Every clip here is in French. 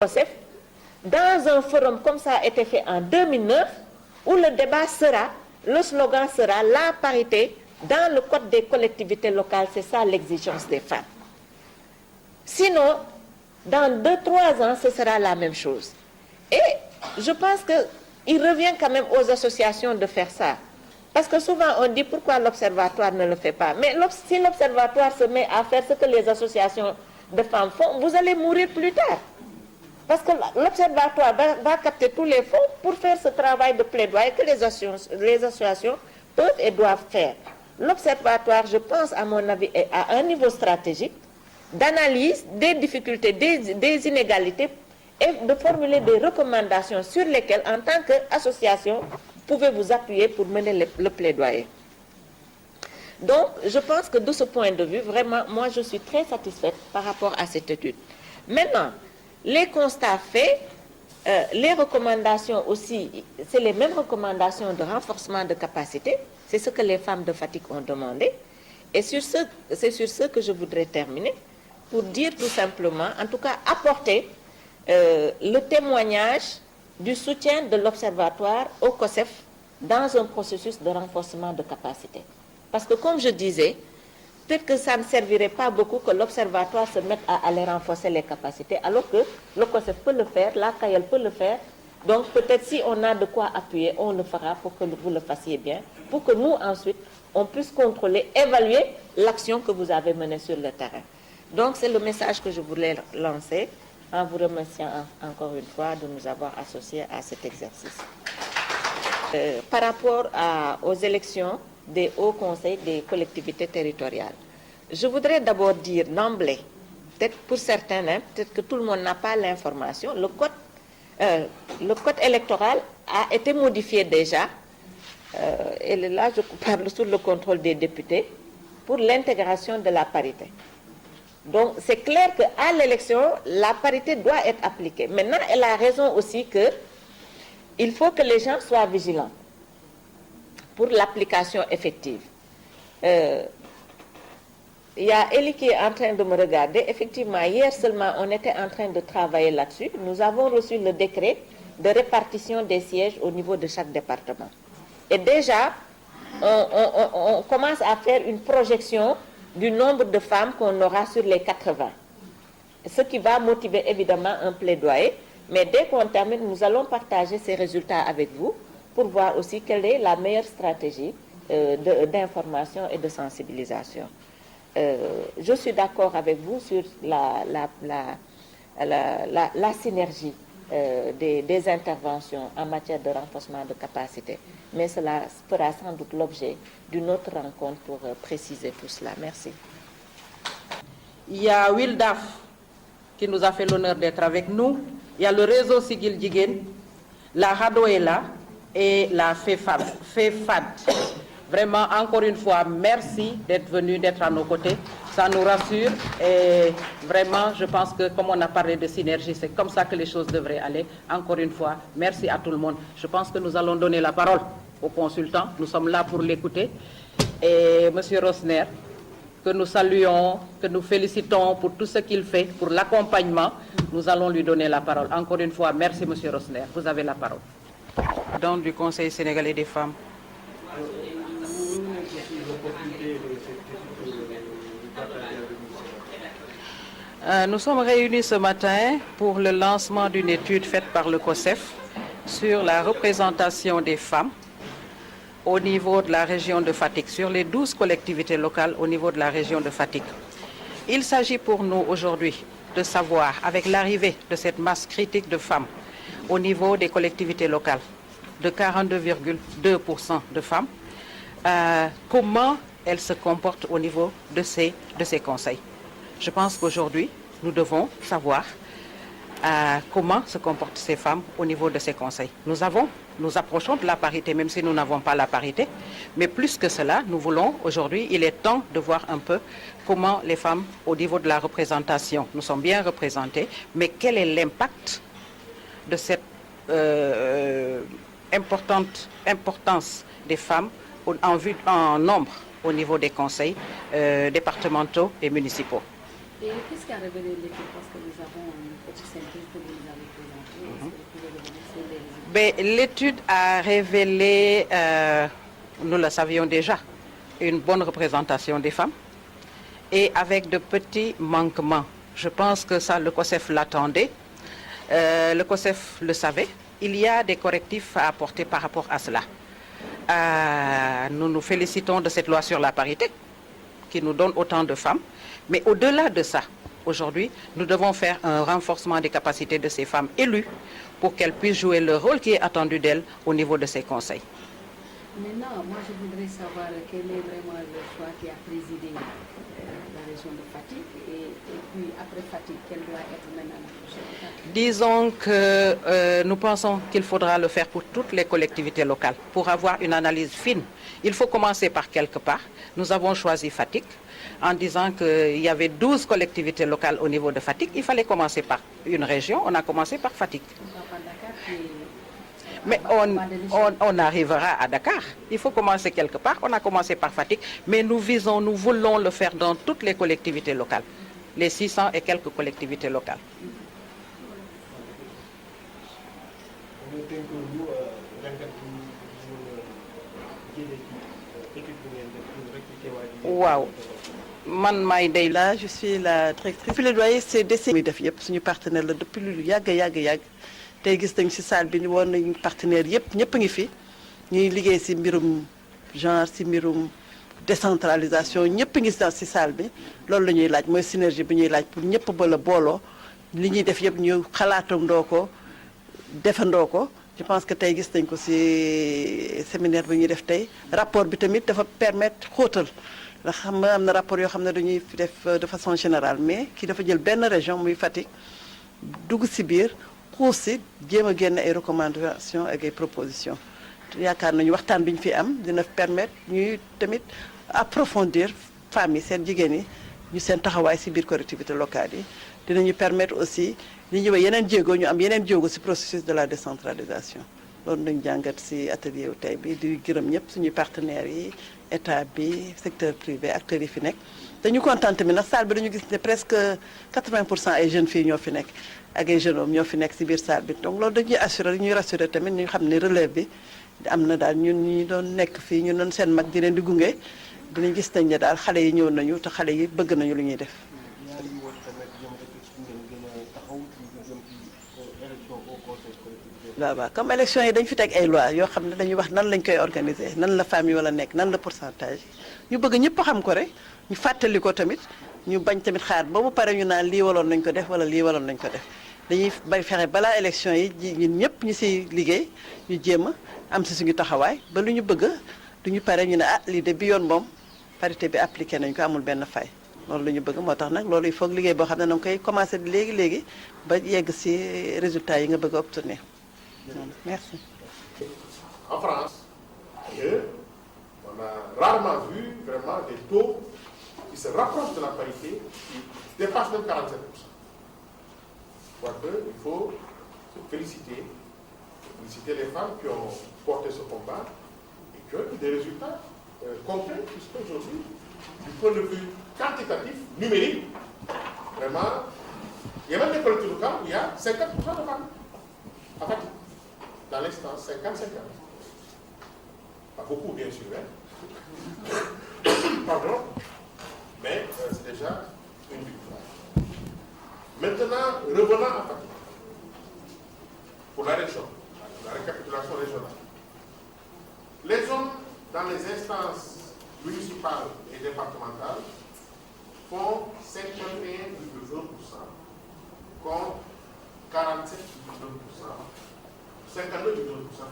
COSEF, dans un forum comme ça a été fait en 2009, où le débat sera, le slogan sera la parité dans le code des collectivités locales, c'est ça l'exigence des femmes. Sinon, dans 2-3 ans, ce sera la même chose. Et je pense qu'il revient quand même aux associations de faire ça. Parce que souvent on dit pourquoi l'observatoire ne le fait pas. Mais si l'observatoire se met à faire ce que les associations de femmes font, vous allez mourir plus tard. Parce que l'observatoire va capter tous les fonds pour faire ce travail de plaidoyer que les associations peuvent et doivent faire. L'observatoire, je pense, à mon avis, est à un niveau stratégique d'analyse des difficultés, des inégalités et de formuler des recommandations sur lesquelles, en tant qu'association, vous pouvez vous appuyer pour mener le plaidoyer. Donc, je pense que de ce point de vue, vraiment, moi, je suis très satisfaite par rapport à cette étude. Maintenant, les constats faits, les recommandations aussi, c'est les mêmes recommandations de renforcement de capacité, c'est ce que les femmes de Fatick ont demandé, et c'est sur ce que je voudrais terminer, pour dire tout simplement, en tout cas apporter le témoignage du soutien de l'Observatoire au COSEF dans un processus de renforcement de capacité. Parce que comme je disais, peut-être que ça ne servirait pas beaucoup que l'Observatoire se mette à aller renforcer les capacités, alors que le COSEF peut le faire, la CAEL peut le faire. Donc peut-être si on a de quoi appuyer, on le fera pour que vous le fassiez bien, pour que nous ensuite, on puisse contrôler, évaluer l'action que vous avez menée sur le terrain. Donc c'est le message que je voulais lancer en vous remerciant encore une fois de nous avoir associés à cet exercice. Par rapport aux élections des hauts conseils des collectivités territoriales, je voudrais d'abord dire d'emblée, peut-être pour certains, peut-être que tout le monde n'a pas l'information, le code électoral a été modifié déjà, et là je parle sous le contrôle des députés, pour l'intégration de la parité. Donc c'est clair qu'à l'élection, la parité doit être appliquée. Maintenant, elle a raison aussi qu'il faut que les gens soient vigilants pour l'application effective. Il y a Elie qui est en train de me regarder. Effectivement, hier seulement, on était en train de travailler là-dessus. Nous avons reçu le décret de répartition des sièges au niveau de chaque département. Et déjà, on commence à faire une projection du nombre de femmes qu'on aura sur les 80. Ce qui va motiver évidemment un plaidoyer. Mais dès qu'on termine, nous allons partager ces résultats avec vous pour voir aussi quelle est la meilleure stratégie d'information et de sensibilisation. Je suis d'accord avec vous sur la synergie des interventions en matière de renforcement de capacité. Mais cela fera sans doute l'objet d'une autre rencontre pour préciser tout cela. Merci. Il y a Wildaf qui nous a fait l'honneur d'être avec nous. Il y a le réseau Sigil Djigen, la Radoela et la FEFAD. Vraiment, encore une fois, merci d'être venu, d'être à nos côtés. Ça nous rassure et vraiment, je pense que comme on a parlé de synergie, c'est comme ça que les choses devraient aller. Encore une fois, merci à tout le monde. Je pense que nous allons donner la parole aux consultants. Nous sommes là pour l'écouter. Et M. Rosner, que nous saluons, que nous félicitons pour tout ce qu'il fait, pour l'accompagnement, nous allons lui donner la parole. Encore une fois, merci M. Rosner. Vous avez la parole. Dans du Conseil sénégalais des femmes. Nous sommes réunis ce matin pour le lancement d'une étude faite par le COSEF sur la représentation des femmes au niveau de la région de Fatick, sur les 12 collectivités locales au niveau de la région de Fatick. Il s'agit pour nous aujourd'hui de savoir, avec l'arrivée de cette masse critique de femmes au niveau des collectivités locales, de 42,2% de femmes, comment elles se comportent au niveau de ces conseils. Je pense qu'aujourd'hui, nous devons savoir comment se comportent ces femmes au niveau de ces conseils. Nous approchons de la parité, même si nous n'avons pas la parité, mais plus que cela, nous voulons aujourd'hui, il est temps de voir un peu comment les femmes, au niveau de la représentation, nous sommes bien représentées, mais quel est l'impact de cette importance des femmes en nombre au niveau des conseils départementaux et municipaux. Et qu'est-ce qu'a révélé l'équipe? Parce que nous avons une petite synthèse que vous nous avez présentée. Est-ce que vous pouvez revenir sur les résultats? Ben, l'étude a révélé, nous le savions déjà, une bonne représentation des femmes et avec de petits manquements. Je pense que ça, le COSEF l'attendait, le COSEF le savait. Il y a des correctifs à apporter par rapport à cela. Nous nous félicitons de cette loi sur la parité qui nous donne autant de femmes. Mais au-delà de ça, aujourd'hui, nous devons faire un renforcement des capacités de ces femmes élues pour qu'elles puissent jouer le rôle qui est attendu d'elles au niveau de ces conseils. Maintenant, moi je voudrais savoir quel est vraiment le choix qui a présidé la région de Fatick et puis après Fatick, quelle doit être maintenant la prochaine étape? Disons que nous pensons qu'il faudra le faire pour toutes les collectivités locales. Pour avoir une analyse fine, il faut commencer par quelque part. Nous avons choisi Fatick en disant qu'il y avait 12 collectivités locales au niveau de Fatick. Il fallait commencer par une région. On a commencé par Fatick. Mais on arrivera à Dakar. Il faut commencer quelque part. On a commencé par Fatick, mais nous voulons le faire dans toutes les collectivités locales, les 600 et quelques collectivités locales. Wow. Là, je suis la directrice. Plaidoyer, c'est d'essayer. Muy def yëpp suñu partenaire la depuis lu yàgg tey gis nañ ci salle bi ni woon nañu partenaire yëpp ñëpp a ngi fi ñuy liggéey ci mbirum genre ci mbirum décentralisation ñëpp a ngi ci salle bi loolu la ñuy laaj mooy synergie bi ñuy laaj pour ñëpp ba la booloo li ñuy def yëpp ñu xalaatandoo ko defandoo ko. Je pense que tey gis nañ ko ci séminaire bi ñuy def tey rapport bi tamit dafa permettre xóotal ndax xam nga am na rapport yoo xam ne dañuy def de façon générale mais kii dafa jël benn région muy Fatick dugg ci biir xuus ci jéem a génne ay recommandations ak ay propositions yaakaar nañu waxtaan bi ñu fi am dina permettre ñuy tamit approfondir femmes yi seen jigéen yi ñu seen taxawaay ci biir collectivités locales yi dinañu permettre aussi li ñuy wax yeneen jéego ñu am yeneen jéego ci processus de la décentralisation loolu nañu jàngat ci atelier wu tey bi di gërëm ñëpp suñuy partenaires yi état bi secteur privé acteurs yi fi nekk dañu kontaan tamit nag salle bi dañu gis ne presque 80% ay jeunes filles ñoo fi nekk ak ay jeunes hommes ñoo fi nekk ci biir salle bi donc loolu dañuy rassurer tamit ñu xam ne relève bi am na daal ñun ñi doon nekk fii ñu doon seen mag di leen di gunge dinañ gis nañ ne daal xale yi ñëw nañu te xale yi bëgg nañu lu ñuy def. waaw comme élection yi dañ fi teg ay loi yoo xam ne dañuy wax nan lañ koy organiser nan la famille wala nekk nan la pourcentage ñu bëgg ñëpp xam ko rek ñu fàttali ko tamit ñu bañ tamit xaar ba mu pare ñu naan lii waloon nañ ko def wala lii waloon nañ ko def dañuy bay fexe balaa élection yi ñun ñëpp ñu siy liggéey ñu jéem a am si suñu taxawaay ba lu ñu bëgg du ñu pare ñu ne ah lii de bi yoon moom parité bi appliqué nañ ko amul benn fay loolu la ñu bëgg moo tax nag loolu il faut liggéey boo xam ne danga koy commencé léegi ba yegg si résultats yi nga bëgg a obtenir. Merci. En France, ailleurs, on a rarement vu vraiment des taux qui se rapprochent de la parité, qui dépassent même 47%. Je crois qu'il faut se féliciter les femmes qui ont porté ce combat et qui ont eu des résultats concrets, puisqu'aujourd'hui, du point de vue quantitatif, numérique, vraiment, il y a même des collectivités locales où il y a 50% de femmes à Fatick. Dans l'instant, 50-50. Pas beaucoup, bien sûr. Hein? Pardon. Mais c'est déjà une victoire. Maintenant, revenons à Fatick. Pour la région, la récapitulation régionale. Les hommes dans les instances municipales et départementales font 51,1% contre 47,2%. 52,2%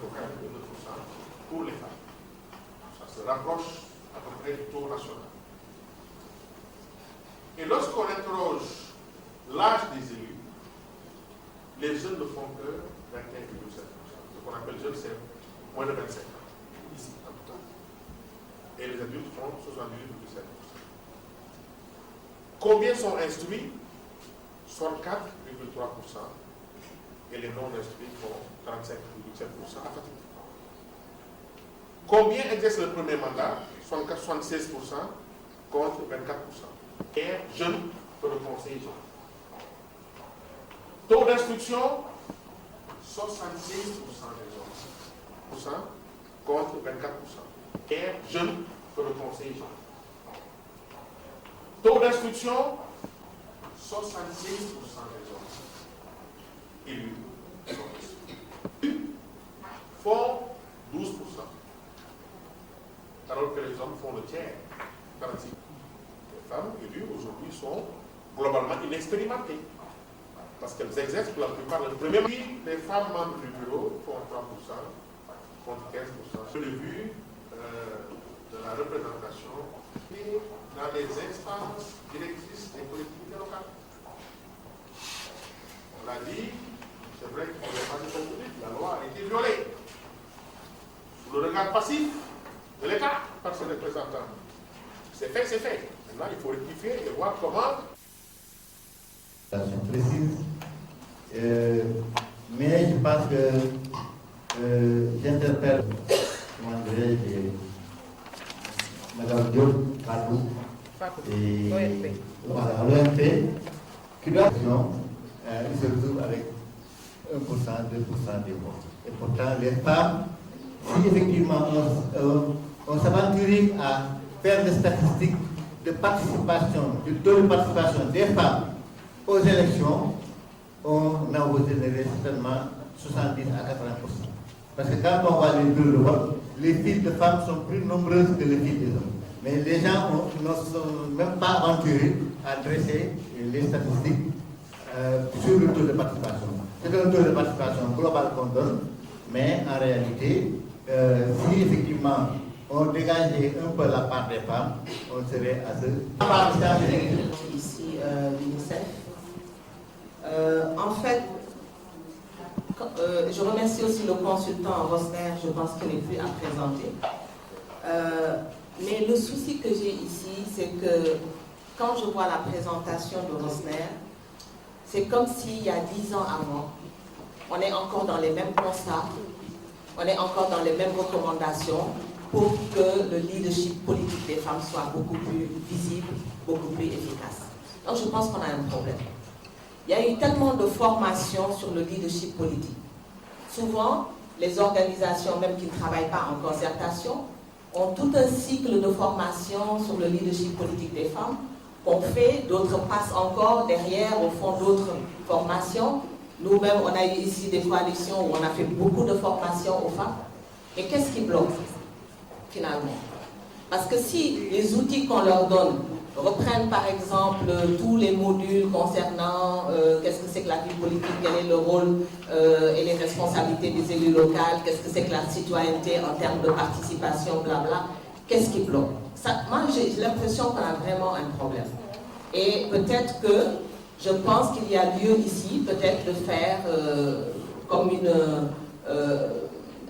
pour 42% pour les femmes. Ça se rapproche à peu près du taux national. Et lorsqu'on interroge l'âge des élus, les jeunes ne font que 21,7%. Ce qu'on appelle jeunes, c'est moins de 25 ans, ici, en tout temps. Et les adultes font 78,7%. Combien sont instruits? Soit 4,3%. Et les non-instruits font 35,7% à Fatick. Combien exercent le premier mandat? 76% contre 24%. Et jeunes que le conseiller général. Taux d'instruction, 66% des hommes, contre 24%. Et jeunes que le conseiller général. Taux d'instruction, 66% des hommes élus font 12%, alors que les hommes font le tiers, 46%. Les femmes élues aujourd'hui sont globalement inexpérimentées, parce qu'elles exercent pour la plupart le premier. Les femmes membres du bureau font 3%, contre 15%. Je l'ai vu de la représentation et dans les instances directrices des collectivités locales. On l'a dit, c'est vrai qu'on n'a pas été la loi a été violée. Sous le regard passif de l'État par ses représentants. C'est fait, c'est fait. Maintenant, il faut rectifier et voir comment. Précise. Mais je pense que j'interpelle, comment dirais-je, Mme Diop, Fatou, et voilà, l'OMP, qui doit il se retrouve avec 1%, 2% des voix. Et pourtant, les femmes, si effectivement on s'aventurait à faire des statistiques de participation, du taux de participation des femmes aux élections, on avoisinerait certainement 70 à 80%. Parce que quand on voit les bureaux de vote, les files de femmes sont plus nombreuses que les files des hommes. Mais les gens ne sont même pas aventurés à dresser les statistiques sur le taux de participation. C'est un taux de participation global qu'on donne, mais en réalité, si effectivement on dégageait un peu la part des femmes, on serait à ce. Ici, l'UNICEF. En fait, je remercie aussi le consultant Rosner, je pense qu'il n'est plus à présenter. Mais le souci que j'ai ici, c'est que quand je vois la présentation de Rosner, c'est comme s'il y a 10 ans avant, on est encore dans les mêmes constats, on est encore dans les mêmes recommandations pour que le leadership politique des femmes soit beaucoup plus visible, beaucoup plus efficace. Donc je pense qu'on a un problème. Il y a eu tellement de formations sur le leadership politique. Souvent, les organisations, même qui ne travaillent pas en concertation, ont tout un cycle de formation sur le leadership politique des femmes qu'on fait, d'autres passent encore derrière, au fond d'autres formations. Nous-mêmes, on a eu ici des coalitions où on a fait beaucoup de formations aux femmes. Et qu'est-ce qui bloque, finalement? Parce que si les outils qu'on leur donne reprennent par exemple tous les modules concernant qu'est-ce que c'est que la vie politique, quel est le rôle et les responsabilités des élus locaux, qu'est-ce que c'est que la citoyenneté en termes de participation, blabla, qu'est-ce qui bloque? Ça, moi, j'ai l'impression qu'on a vraiment un problème. Et peut-être que je pense qu'il y a lieu ici, peut-être de faire comme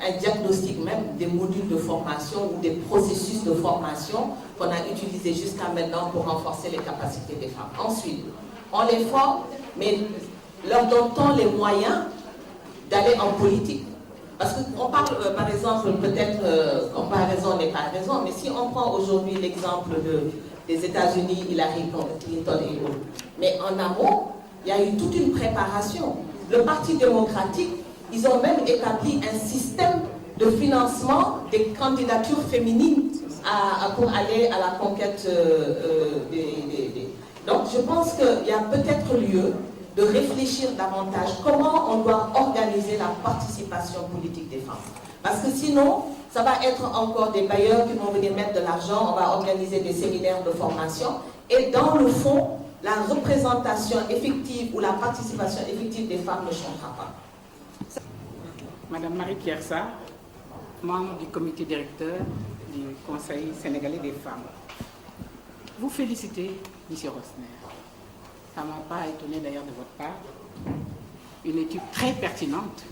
un diagnostic même des modules de formation ou des processus de formation qu'on a utilisés jusqu'à maintenant pour renforcer les capacités des femmes. Ensuite, on les forme, mais leur donne-t-on les moyens d'aller en politique? Parce qu'on parle, par exemple, peut-être, comparaison n'est pas raison, mais si on prend aujourd'hui l'exemple des États-Unis, Hillary Clinton et autres, mais en amont, il y a eu toute une préparation. Le Parti démocratique, ils ont même établi un système de financement des candidatures féminines pour aller à la conquête Donc je pense qu'il y a peut-être lieu de réfléchir davantage comment on doit organiser la participation politique des femmes. Parce que sinon, ça va être encore des bailleurs qui vont venir mettre de l'argent, on va organiser des séminaires de formation, et dans le fond, la représentation effective ou la participation effective des femmes ne changera pas. Madame Marie-Pierre Sarr, membre du comité directeur du Conseil sénégalais des femmes. Vous félicitez M. Rosner. Ça ne m'a pas étonné d'ailleurs de votre part. Une étude très pertinente.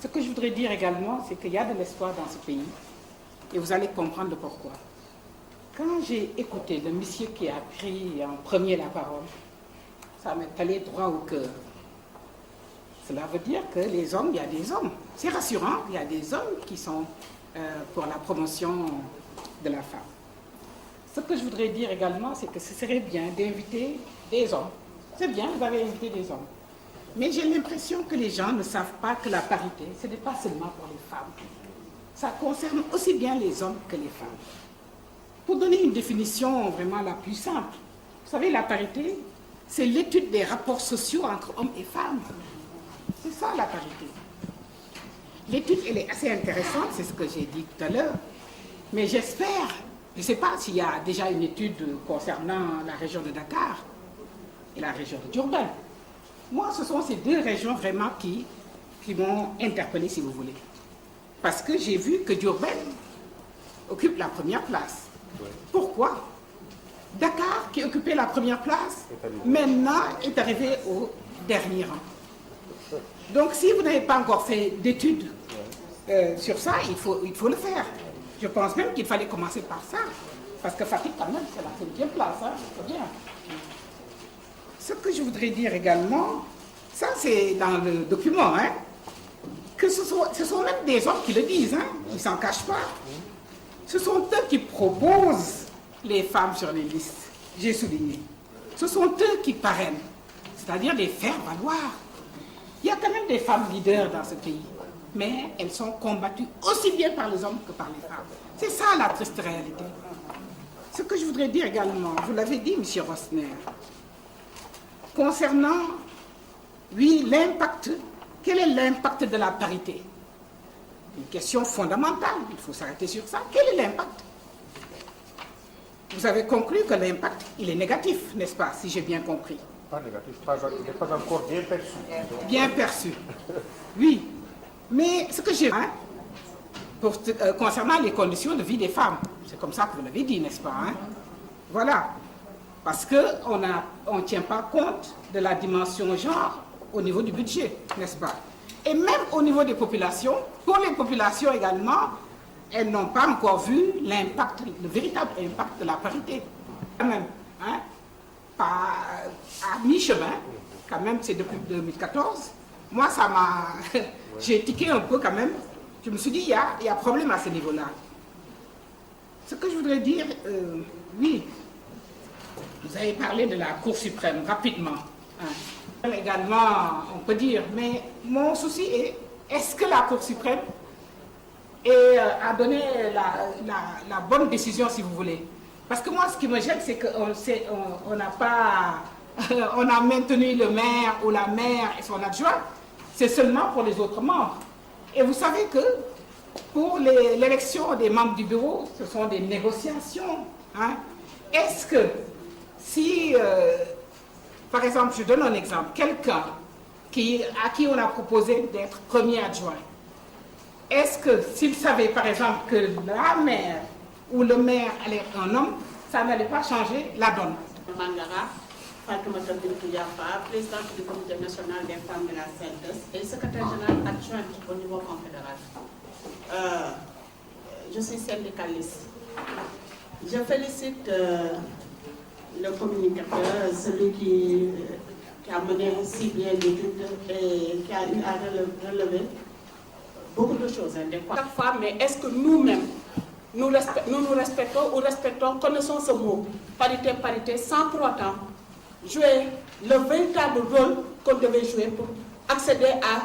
Ce que je voudrais dire également, c'est qu'il y a de l'espoir dans ce pays et vous allez comprendre le pourquoi. Quand j'ai écouté le monsieur qui a pris en premier la parole, ça m'est allé droit au cœur. Cela veut dire que les hommes, il y a des hommes. C'est rassurant, il y a des hommes qui sont pour la promotion de la femme. Ce que je voudrais dire également, c'est que ce serait bien d'inviter des hommes. C'est bien, vous avez invité des hommes. Mais j'ai l'impression que les gens ne savent pas que la parité, ce n'est pas seulement pour les femmes. Ça concerne aussi bien les hommes que les femmes. Pour donner une définition vraiment la plus simple, vous savez, la parité, c'est l'étude des rapports sociaux entre hommes et femmes. C'est ça la parité. L'étude, elle est assez intéressante, c'est ce que j'ai dit tout à l'heure. Mais j'espère, je ne sais pas s'il y a déjà une étude concernant la région de Dakar et la région de Diourbel. Moi, ce sont ces deux régions vraiment qui m'ont interpellé, si vous voulez. Parce que j'ai vu que Diourbel occupe la première place. Oui. Pourquoi? Dakar, qui occupait la première place, maintenant est arrivé au dernier rang. Donc, si vous n'avez pas encore fait d'études sur ça, il faut le faire. Je pense même qu'il fallait commencer par ça. Parce que Fatick, quand même, c'est la 5e place. Hein, c'est bien. Ce que je voudrais dire également, ça c'est dans le document, hein, que ce sont même des hommes qui le disent, hein, ils ne s'en cachent pas. Ce sont eux qui proposent les femmes sur les listes, j'ai souligné. Ce sont eux qui parrainent, c'est-à-dire les faire valoir. Il y a quand même des femmes leaders dans ce pays, mais elles sont combattues aussi bien par les hommes que par les femmes. C'est ça la triste réalité. Ce que je voudrais dire également, vous l'avez dit, M. Rosner, concernant, oui, l'impact, quel est l'impact de la parité? Une question fondamentale, il faut s'arrêter sur ça. Quel est l'impact? Vous avez conclu que l'impact, il est négatif, n'est-ce pas, si j'ai bien compris? Pas négatif, il n'est pas encore bien perçu. Bien perçu, oui. Mais ce que j'ai... concernant les conditions de vie des femmes, c'est comme ça que vous l'avez dit, n'est-ce pas, hein? Voilà. Parce qu'on ne tient pas compte de la dimension genre au niveau du budget, n'est-ce pas? Et même au niveau des populations, pour les populations également, elles n'ont pas encore vu l'impact, le véritable impact de la parité. Quand même, hein, à mi-chemin, quand même, c'est depuis 2014. Moi, ça m'a... j'ai tiqué un peu quand même. Je me suis dit, il y a problème à ce niveau-là. Ce que je voudrais dire, oui, vous avez parlé de la Cour suprême, rapidement. Hein. Également, on peut dire, mais mon souci est-ce que la Cour suprême a donné la bonne décision, si vous voulez? Parce que moi, ce qui me gêne, c'est qu'on n'a pas... on a maintenu le maire ou la maire et son adjoint, c'est seulement pour les autres membres. Et vous savez que pour l'élection des membres du bureau, ce sont des négociations. Hein. Est-ce que si, par exemple, je donne un exemple, quelqu'un à qui on a proposé d'être premier adjoint, est-ce que s'il savait par exemple que la maire ou le maire allait être un homme, ça n'allait pas changer la donne? Mangara, Fatoumata Bintou Yafa, présidente du comité national des femmes de la CNTS et secrétaire général adjointe au niveau confédéral. Je suis syndicaliste. Je félicite le communicateur, celui qui a mené si bien l'étude et qui a eu à relever beaucoup de choses. Chaque fois, mais est-ce que nous-mêmes, nous nous respectons ou respectons, connaissons ce mot, parité, parité, sans pour autant jouer le véritable rôle qu'on devait jouer pour accéder à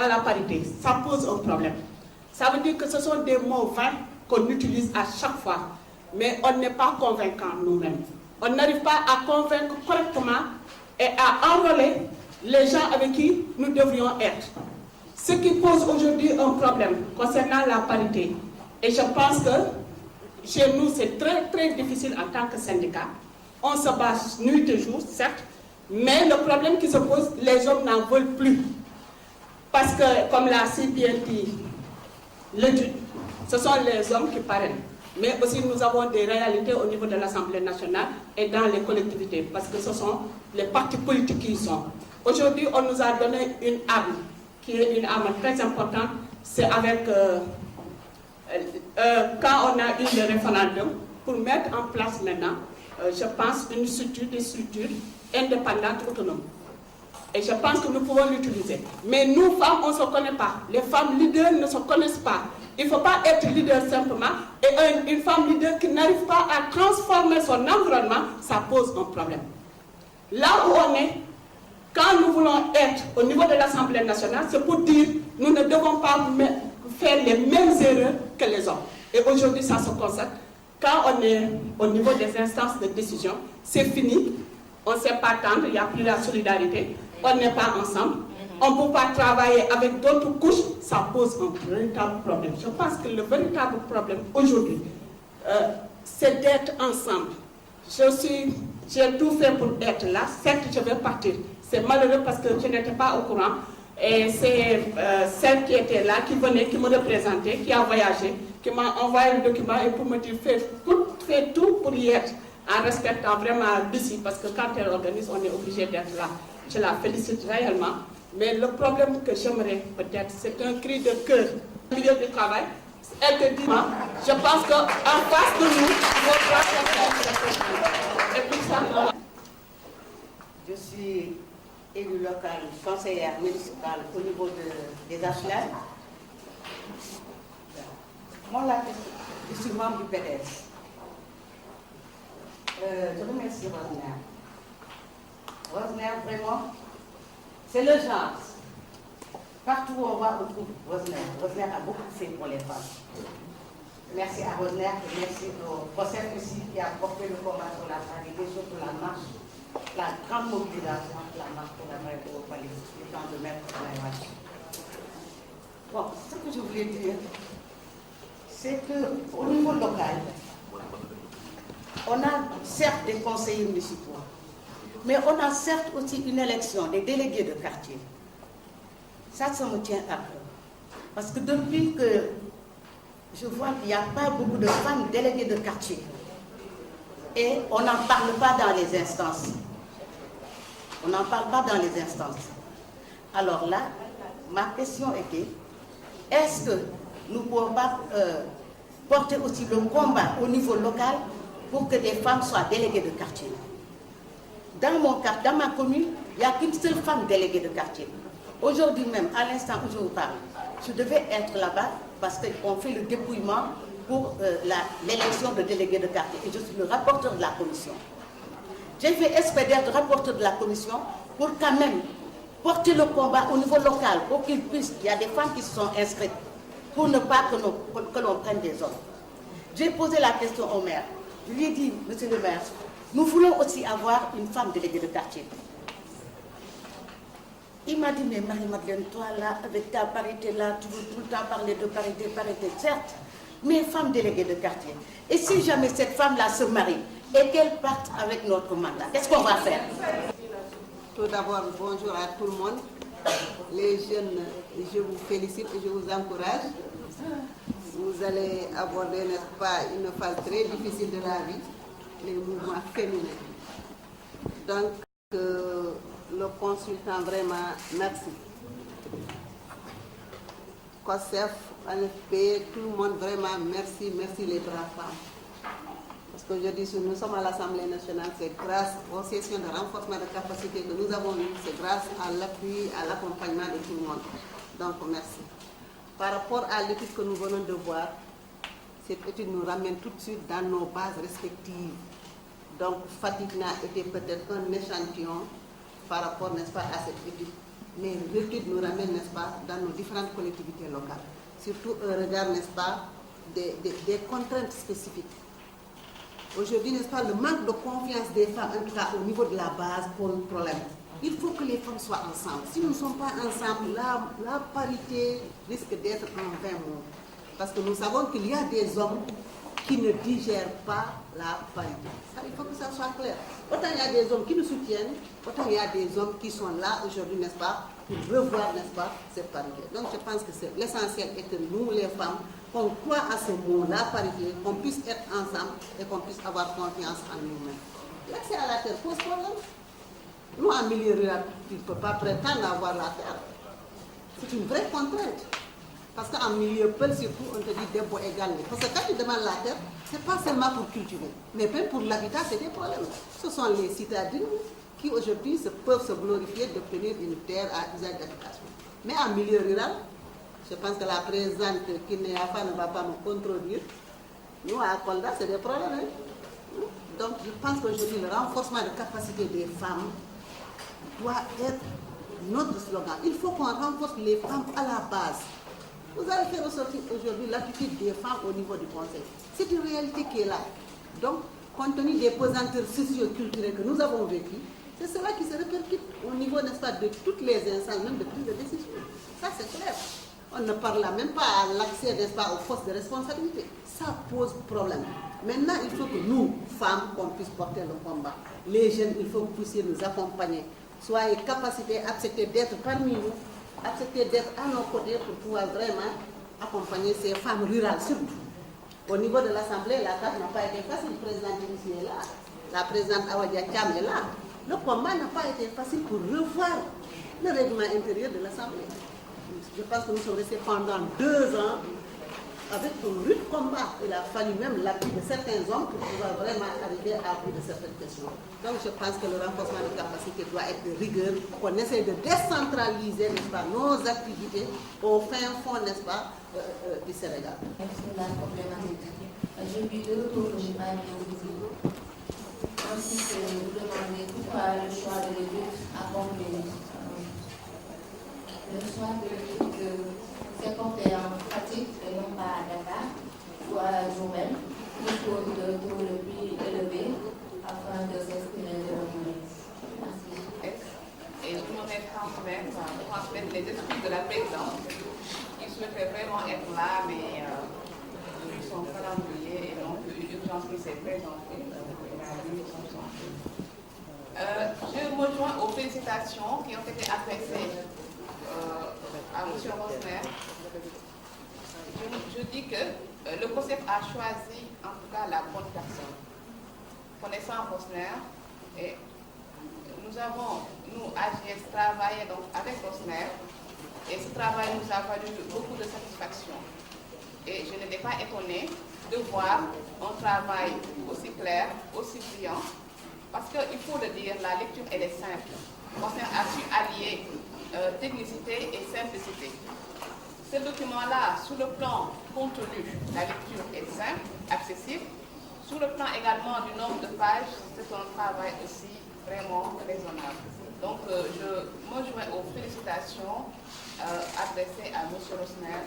la parité. Ça pose un problème. Ça veut dire que ce sont des mots vains qu'on utilise à chaque fois, mais on n'est pas convaincant nous-mêmes. On n'arrive pas à convaincre correctement et à enrôler les gens avec qui nous devrions être. Ce qui pose aujourd'hui un problème concernant la parité. Et je pense que chez nous, c'est très très difficile en tant que syndicat. On se bat nuit et jour, certes, mais le problème qui se pose, les hommes n'en veulent plus. Parce que, comme l'a si bien dit l'étude, ce sont les hommes qui parrainent. Mais aussi, nous avons des réalités au niveau de l'Assemblée nationale et dans les collectivités, parce que ce sont les partis politiques qui y sont. Aujourd'hui, on nous a donné une arme, qui est une arme très importante, c'est avec, quand on a eu le référendum, pour mettre en place maintenant, je pense, des structures indépendantes autonomes. Et je pense que nous pouvons l'utiliser. Mais nous, femmes, on ne se connaît pas. Les femmes leaders ne se connaissent pas. Il ne faut pas être leader simplement. Et une femme leader qui n'arrive pas à transformer son environnement, ça pose un problème. Là où on est, quand nous voulons être au niveau de l'Assemblée nationale, c'est pour dire que nous ne devons pas faire les mêmes erreurs que les hommes. Et aujourd'hui, ça se constate. Quand on est au niveau des instances de décision, c'est fini. On ne sait pas attendre, il n'y a plus la solidarité. On n'est pas ensemble. On ne peut pas travailler avec d'autres couches. Ça pose un véritable problème. Je pense que le véritable problème aujourd'hui, c'est d'être ensemble. J'ai tout fait pour être là. Certes, je vais partir. C'est malheureux parce que je n'étais pas au courant. Et c'est celle qui était là, qui venait, qui me représentait, qui a voyagé, qui m'a envoyé le document et pour me dire fais tout pour y être, en respectant vraiment Lucie, parce que quand elle organise, on est obligé d'être là. Je la félicite réellement. Mais le problème que j'aimerais peut-être, c'est un cri de cœur au milieu du travail. Elle te dit, je pense qu'en face de nous, on doit faire. Et puis ça, je suis élue locale, conseillère municipale au niveau des HLM. Moi, là, je suis membre du PDS. Je remercie Rosner. Rosner, vraiment, c'est le genre. Partout où on va, on trouve Rosner. Rosner a beaucoup fait pour les femmes. Merci à Rosner et merci au procès aussi qui a porté le combat sur la parité, surtout la marche, la grande mobilisation, la marche pour la parité au palais, le temps de mettre la marche. Bon, ce que je voulais dire, c'est qu'au niveau local, on a certes des conseillers municipaux, mais on a certes aussi une élection des délégués de quartier. Ça me tient à cœur. Parce que depuis que je vois qu'il n'y a pas beaucoup de femmes déléguées de quartier, et on n'en parle pas dans les instances. On n'en parle pas dans les instances. Alors là, ma question était, est-ce que nous ne pouvons pas porter aussi le combat au niveau local pour que des femmes soient déléguées de quartier? Dans ma commune, il n'y a qu'une seule femme déléguée de quartier. Aujourd'hui même, à l'instant où je vous parle, je devais être là-bas parce qu'on fait le dépouillement pour l'élection de délégués de quartier. Et je suis le rapporteur de la commission. J'ai fait expédier le rapporteur de la commission pour quand même porter le combat au niveau local, pour qu'il puisse, il y a des femmes qui se sont inscrites, pour ne pas que l'on prenne des hommes. J'ai posé la question au maire. Je lui ai dit, monsieur le maire, nous voulons aussi avoir une femme déléguée de quartier. Il m'a dit, mais Marie-Madeleine, toi là, avec ta parité là, tu veux tout le temps parler de parité, parité, certes, mais femme déléguée de quartier. Et si jamais cette femme-là se marie et qu'elle parte avec notre mandat, qu'est-ce qu'on va faire? Tout d'abord, bonjour à tout le monde. Les jeunes, je vous félicite et je vous encourage. Vous allez aborder, n'est-ce pas, une phase très difficile de la vie, les mouvements féminins. Donc, le consultant, vraiment, merci. COSEF, ANFP, tout le monde, vraiment, merci, merci les braves femmes. Parce qu'aujourd'hui, nous sommes à l'Assemblée nationale, c'est grâce aux sessions de renforcement de capacité que nous avons eues, c'est grâce à l'appui, à l'accompagnement de tout le monde. Donc, merci. Par rapport à l'étude que nous venons de voir, cette étude nous ramène tout de suite dans nos bases respectives. Donc, Fatick n'a été peut-être un échantillon par rapport, n'est-ce pas, à cette étude. Mais l'étude nous ramène, n'est-ce pas, dans nos différentes collectivités locales. Surtout un regard, n'est-ce pas, des contraintes spécifiques. Aujourd'hui, n'est-ce pas, le manque de confiance des femmes, en tout cas au niveau de la base, pose un problème. Il faut que les femmes soient ensemble. Si nous ne sommes pas ensemble, la parité risque d'être un vain mot. Parce que nous savons qu'il y a des hommes qui ne digèrent pas la parité. Ça, il faut que ça soit clair. Autant il y a des hommes qui nous soutiennent, autant il y a des hommes qui sont là aujourd'hui, n'est-ce pas, pour revoir, n'est-ce pas, cette parité. Donc je pense que l'essentiel est que nous, les femmes, qu'on croit à ce mot, la parité, qu'on puisse être ensemble et qu'on puisse avoir confiance en nous-mêmes. L'accès à la terre pose problème. Nous, en milieu rural, tu ne peux pas prétendre avoir la terre. C'est une vraie contrainte. Parce qu'en milieu peul, surtout, on te dit des bois égales. Parce que quand tu demandes la terre, ce n'est pas seulement pour cultiver, mais même pour l'habitat, c'est des problèmes. Ce sont les citadines, qui aujourd'hui peuvent se glorifier d'obtenir une terre à usage d'habitation. Mais en milieu rural, je pense que la présidente Kinéafa ne va pas me contredire. Nous, à Kolda, c'est des problèmes. Hein? Donc, je pense qu'aujourd'hui, le renforcement de capacité des femmes doit être notre slogan. Il faut qu'on renforce les femmes à la base. Vous allez faire ressortir aujourd'hui l'attitude des femmes au niveau du Conseil. C'est une réalité qui est là. Donc, compte tenu des pesanteurs socio-culturelles que nous avons vécues, c'est cela qui se répercute au niveau, n'est-ce pas, de toutes les instances, même de prise de décision. Ça, c'est clair. On ne parle là même pas à l'accès, n'est-ce pas, aux postes de responsabilité. Ça pose problème. Maintenant, il faut que nous, femmes, qu'on puisse porter le combat. Les jeunes, il faut que vous puissiez nous accompagner. Soyez capacités, accepter d'être parmi nous, accepter d'être à nos côtés pour pouvoir vraiment accompagner ces femmes rurales, surtout. Au niveau de l'Assemblée, la tâche n'a pas été facile. Le président Dimitri est là, la présidente Awadia Thiam est là. Le combat n'a pas été facile pour revoir le règlement intérieur de l'Assemblée. Je pense que nous sommes restés pendant 2 ans avec un rude combat. Il a fallu même l'appui de certains hommes pour pouvoir vraiment arriver à bout de certaines questions. Donc je pense que le renforcement de capacité doit être de rigueur, qu'on essaie de décentraliser, n'est-ce pas, nos activités au fin fond, n'est-ce pas, du Sénégal. Merci de la problématique. J'ai vu 2 retours que je n'ai pas bien visibles. Ensuite, vous demandez pourquoi le choix de l'étude à Bombay. Le choix de l'étude s'est porté en pratique et non pas à Dakar ou à nous-mêmes, pour le taux le plus élevé afin de s'exprimer de l'homme. Merci. Et je voudrais transmettre les esprits de la présidente. Il souhaiterait vraiment être là, mais vu son calendrier et donc l'urgence qui s'est présentée, je me joins aux félicitations qui ont été adressées à M. Rosner. Je dis que le COSEF a choisi en tout cas la bonne personne. Connaissant Rosner, et nous avons, nous, AGS, travaillé donc avec Rosner, et ce travail nous a valu beaucoup de satisfaction. Et je n'étais pas étonnée de voir un travail aussi clair, aussi brillant, parce qu'il faut le dire, la lecture elle est simple. Rosner a su allier technicité et simplicité. Ce document-là, sous le plan contenu, la lecture est simple, accessible. Sous le plan également du nombre de pages, c'est un travail aussi vraiment raisonnable. Donc, je me joins aux félicitations adressées à M. Rosner,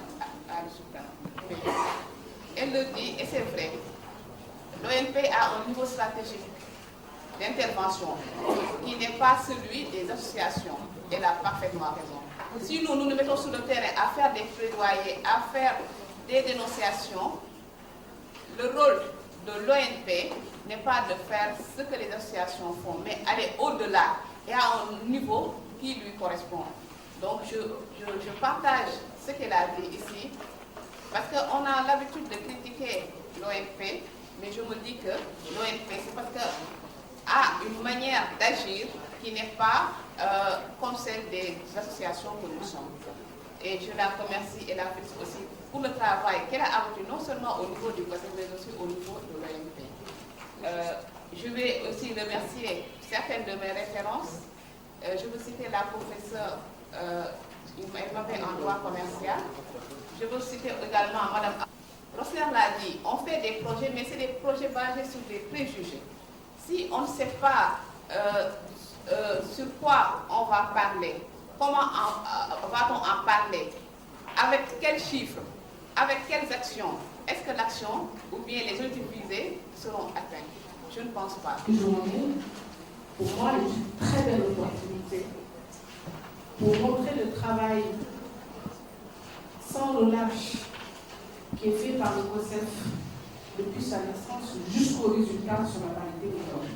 à le Suprême. Elle le dit, et c'est vrai, l'ONP a un niveau stratégique d'intervention qui n'est pas celui des associations. Elle a parfaitement raison. Si nous nous mettons sur le terrain à faire des plaidoyers, à faire des dénonciations, le rôle de l'ONP n'est pas de faire ce que les associations font, mais aller au-delà et à un niveau qui lui correspond. Donc je partage ce qu'elle a dit ici, parce qu'on a l'habitude de critiquer l'ONP, mais je me dis que l'ONP, c'est parce qu'elle a une manière d'agir qui n'est pas comme celle des associations que nous sommes. Et je la remercie et la félicite aussi pour le travail qu'elle a abattu non seulement au niveau du COSEF, mais aussi au niveau de l'ONP. Je vais aussi remercier certaines de mes références. Je veux citer la professeure, elle m'avait en droit commercial. Je veux citer également Mme Rosner l'a dit, on fait des projets, mais c'est des projets basés sur des préjugés. Si on ne sait pas sur quoi on va parler, comment va-t-on en parler, avec quels chiffres, avec quelles actions, est-ce que l'action ou bien les objectifs visés seront atteints? Je ne pense pas. Journée, pour moi, est une très belle opportunité pour montrer le travail sans relâche qui est fait par le COSEF depuis sa naissance jusqu'au résultat sur la parité aujourd'hui.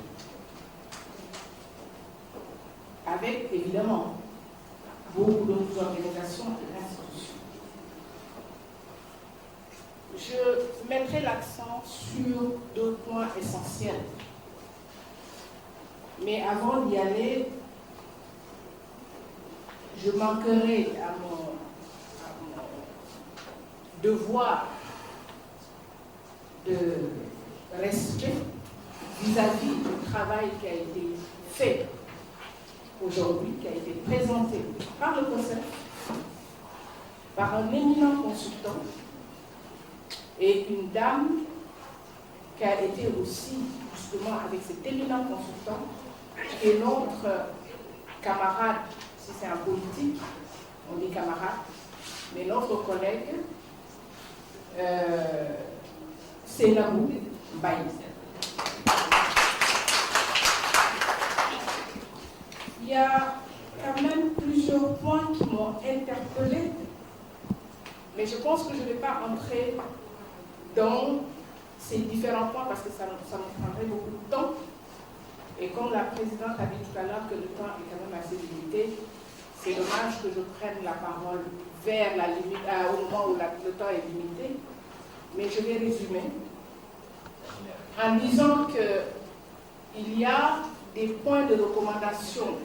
Avec évidemment beaucoup d'autres organisations et institutions. Je mettrai l'accent sur 2 points essentiels. Mais avant d'y aller, je manquerai à mon devoir de respect vis-à-vis du travail qui a été fait aujourd'hui, qui a été présenté par le COSEF, par un éminent consultant et une dame qui a été aussi, justement, avec cet éminent consultant, qui est notre camarade, si c'est un politique, on dit camarade, mais notre collègue, Seynabou Baye. Il y a quand même plusieurs points qui m'ont interpellée, mais je pense que je ne vais pas entrer dans ces différents points parce que ça me prendrait beaucoup de temps. Et comme la présidente a dit tout à l'heure que le temps est quand même assez limité, c'est dommage que je prenne la parole vers la limite, au moment où le temps est limité. Mais je vais résumer en disant qu'il y a des points de recommandation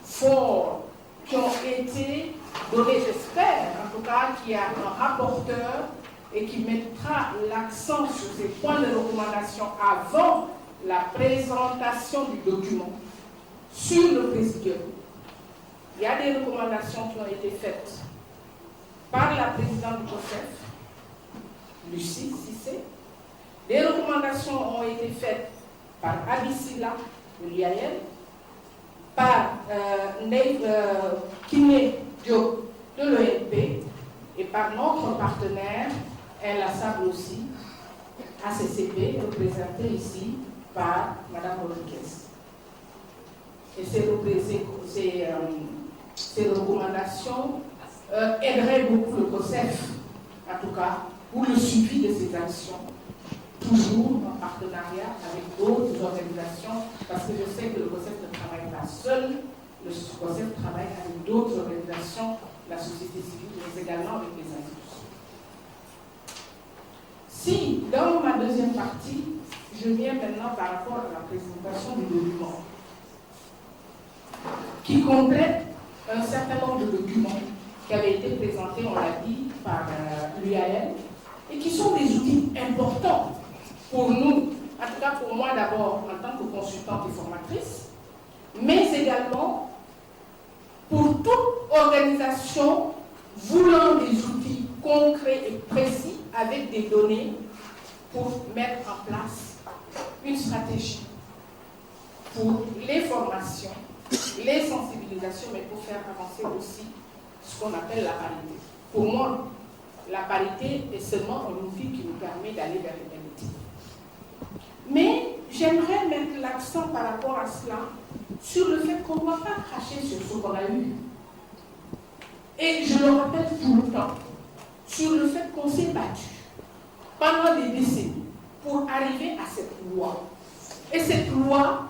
forts qui ont été donnés, j'espère, en tout cas qu'il y a un rapporteur et qui mettra l'accent sur ces points de recommandation avant la présentation du document sur le présidium. Il y a des recommandations qui ont été faites par la présidente du COSEF, Lucie Cissé. Des recommandations ont été faites par Abissila de l'IAL, par Kiné Diop de l'ONP et par notre partenaire, inlassable aussi, ACCP, représenté ici par Mme Rodriguez. Et ces recommandations aideraient beaucoup le COSEF, en tout cas, pour le suivi de ces actions, toujours en partenariat avec d'autres organisations, parce que je sais que le COSEF ne travaille pas seul, le COSEF travaille avec d'autres organisations, la société civile, mais également avec les institutions. Si, dans ma deuxième partie, je viens maintenant par rapport à la présentation du document, qui complète un certain nombre de documents qui avaient été présentés, on l'a dit, par l'UAL, et qui sont des outils importants pour nous, en tout cas pour moi d'abord en tant que consultante et formatrice, mais également pour toute organisation voulant des outils concrets et précis avec des données pour mettre en place une stratégie pour les formations, les sensibilisations, mais pour faire avancer aussi ce qu'on appelle la parité. Pour moi, la parité est seulement un outil qui nous permet d'aller vers l'égalité. Mais j'aimerais mettre l'accent par rapport à cela sur le fait qu'on ne doit pas cracher sur ce qu'on a eu. Et je le rappelle tout le temps, sur le fait qu'on s'est battu pendant des décennies pour arriver à cette loi. Et cette loi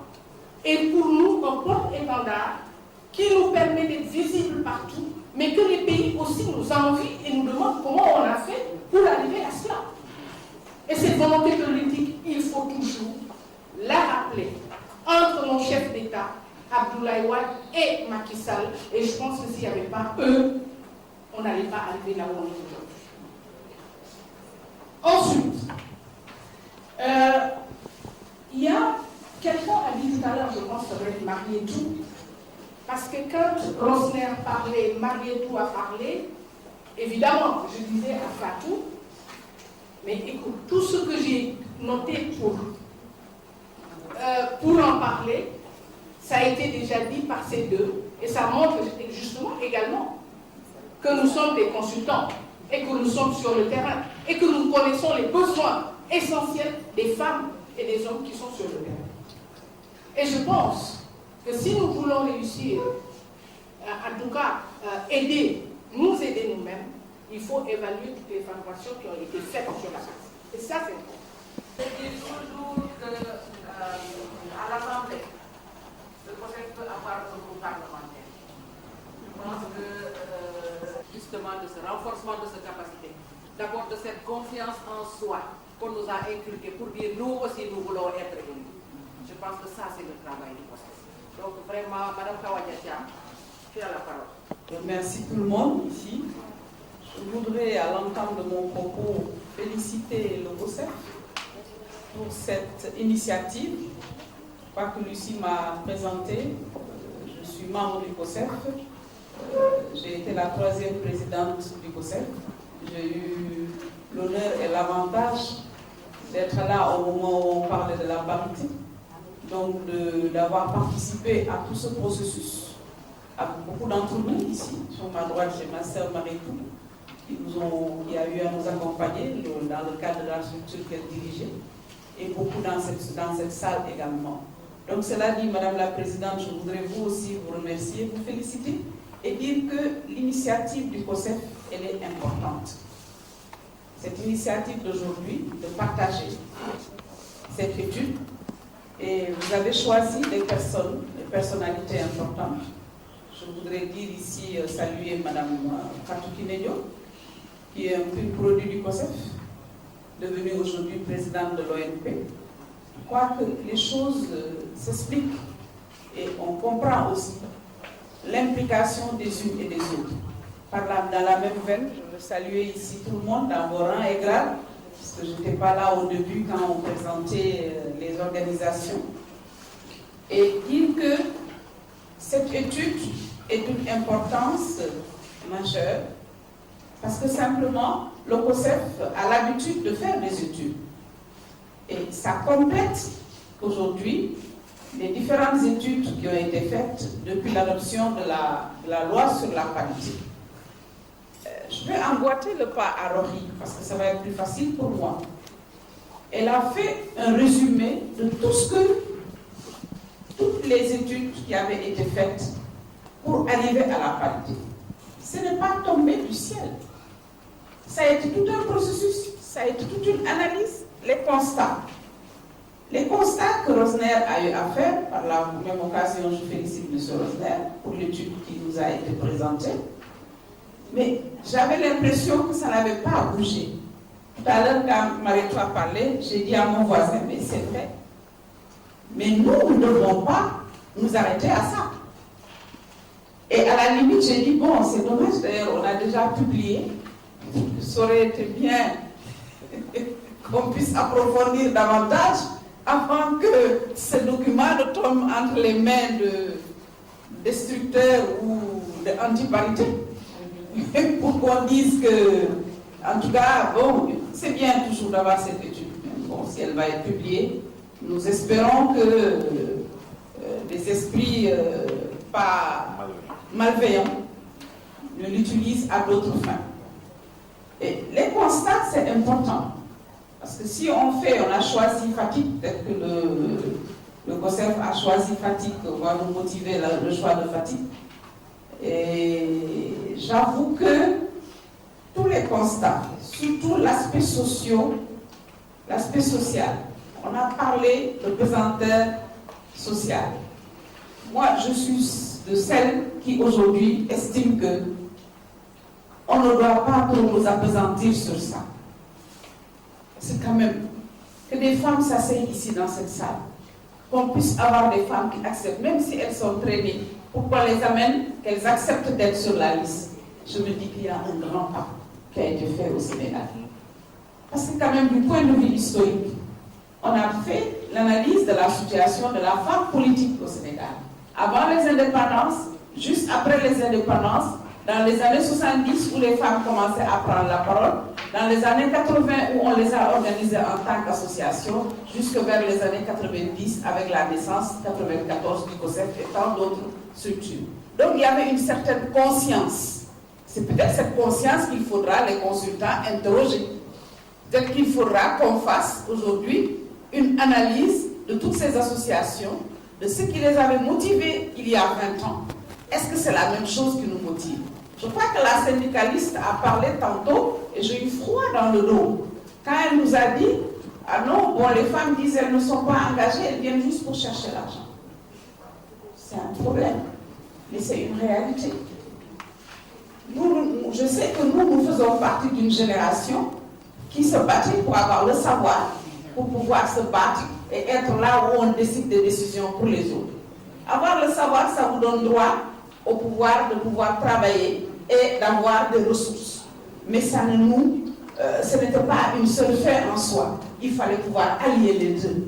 est pour nous un porte-étendard qui nous permet d'être visibles partout, mais que les pays aussi nous envient et nous demandent comment on a fait pour arriver à cela. Et cette volonté politique, il faut toujours la rappeler entre nos chefs d'État, Abdoulaye Wade et Macky Sall. Et je pense que s'il n'y avait pas eux, on n'allait pas arriver là où on est aujourd'hui. Ensuite, il y a quelqu'un a dit tout à l'heure, je pense que ça doit être Marietou, parce que quand Rosner parlait, Marietou a parlé, évidemment, je disais à Fatou, mais écoute, tout ce que j'ai noté pour en parler, ça a été déjà dit par ces deux, et ça montre justement également que nous sommes des consultants, et que nous sommes sur le terrain, et que nous connaissons les besoins essentiels des femmes et des hommes qui sont sur le terrain. Et je pense que si nous voulons réussir, en tout cas nous aider nous-mêmes, il faut évaluer toutes les formations qui ont été faites sur la base. Et ça, c'est important. Je dis toujours qu'à l'Assemblée, le COSEF peut avoir un groupe parlementaire. Je pense que justement de ce renforcement de cette capacité, d'abord de cette confiance en soi qu'on nous a inculqué pour dire nous aussi nous voulons être élus. Je pense que ça c'est le travail du COSEF. Donc vraiment, Madame Kawadia, tu as la parole. Merci tout le monde ici. Je voudrais, à l'entame de mon propos, féliciter le COSEF pour cette initiative. Je crois que Lucie m'a présenté. suis membre du COSEF. J'ai été la 3e présidente du COSEF. J'ai eu l'honneur et l'avantage d'être là au moment où on parlait de la parité, donc d'avoir participé à tout ce processus. Avec beaucoup d'entre nous ici, sur ma droite, j'ai ma sœur Marie-Tou, qui a eu à nous accompagner dans le cadre de la structure qu'elle dirigeait, et beaucoup dans cette salle également. Donc cela dit, Madame la Présidente, je voudrais vous aussi vous remercier, vous féliciter et dire que l'initiative du COSEF, elle est importante. Cette initiative d'aujourd'hui, de partager cette étude, et vous avez choisi des personnalités importantes. Je voudrais dire ici, saluer Madame Fatou Kinedio, qui est un pur produit du COSEF, devenue aujourd'hui présidente de l'ONP. Je crois que les choses s'expliquent et on comprend aussi l'implication des unes et des autres. Dans la même veine, je veux saluer ici tout le monde dans vos rangs et grades, parce que je n'étais pas là au début quand on présentait les organisations, et dire que cette étude est d'une importance majeure, parce que simplement, le COSEF a l'habitude de faire des études. Et ça complète aujourd'hui les différentes études qui ont été faites depuis l'adoption de la loi sur la parité. Je vais emboîter le pas à Rory, parce que ça va être plus facile pour moi. Elle a fait un résumé de toutes les études qui avaient été faites pour arriver à la parité. Ce n'est pas tombé du ciel. Ça a été tout un processus, ça a été toute une analyse, les constats. Les constats que Rosner a eu à faire, par la même occasion, je félicite M. Rosner pour l'étude qui nous a été présentée, mais j'avais l'impression que ça n'avait pas bougé. Tout à l'heure, quand Marie-Tou a parlé, j'ai dit à mon voisin, mais c'est vrai. Mais nous ne devons pas nous arrêter à ça. Et à la limite, j'ai dit, bon, c'est dommage, d'ailleurs, on a déjà publié. Ça aurait été bien qu'on puisse approfondir davantage avant que ce document ne tombe entre les mains de destructeurs ou d'antiparité. Pour qu'on dise que, en tout cas, bon, c'est bien toujours d'avoir cette étude. Bon, si elle va être publiée, nous espérons que des esprits pas malveillants ne l'utilisent à d'autres fins. Et les constats, c'est important. Parce que si on a choisi Fatick, peut-être que le COSEF a choisi Fatick, on va nous motiver le choix de Fatick. Et j'avoue que tous les constats, surtout l'aspect social, on a parlé de pesanteur sociale. Moi, je suis de celles qui aujourd'hui estiment que on ne doit pas trop nous appesantir sur ça. C'est quand même que des femmes s'asseyent ici dans cette salle, qu'on puisse avoir des femmes qui acceptent, même si elles sont traînées, pourquoi les amène, qu'elles acceptent d'être sur la liste. Je me dis qu'il y a un grand pas qui a été fait au Sénégal. Parce que quand même, du point de vue historique, on a fait l'analyse de la situation de la femme politique au Sénégal. Avant les indépendances, juste après les indépendances, dans les années 70 où les femmes commençaient à prendre la parole, dans les années 80 où on les a organisées en tant qu'association, jusque vers les années 90 avec la naissance 94 du COSEF et tant d'autres structures. Donc il y avait une certaine conscience. C'est peut-être cette conscience qu'il faudra, les consultants, interroger. Peut-être qu'il faudra qu'on fasse aujourd'hui une analyse de toutes ces associations, de ce qui les avait motivées il y a 20 ans. Est-ce que c'est la même chose qui nous motive? Je crois que la syndicaliste a parlé tantôt et j'ai eu froid dans le dos quand elle nous a dit « Ah non, bon, les femmes disent qu'elles ne sont pas engagées, elles viennent juste pour chercher l'argent. » C'est un problème, mais c'est une réalité. Je sais que nous faisons partie d'une génération qui se battait pour avoir le savoir, pour pouvoir se battre et être là où on décide des décisions pour les autres. Avoir le savoir, ça vous donne droit au pouvoir de pouvoir travailler et d'avoir des ressources. Mais ça ce n'était pas une seule fin en soi. Il fallait pouvoir allier les deux.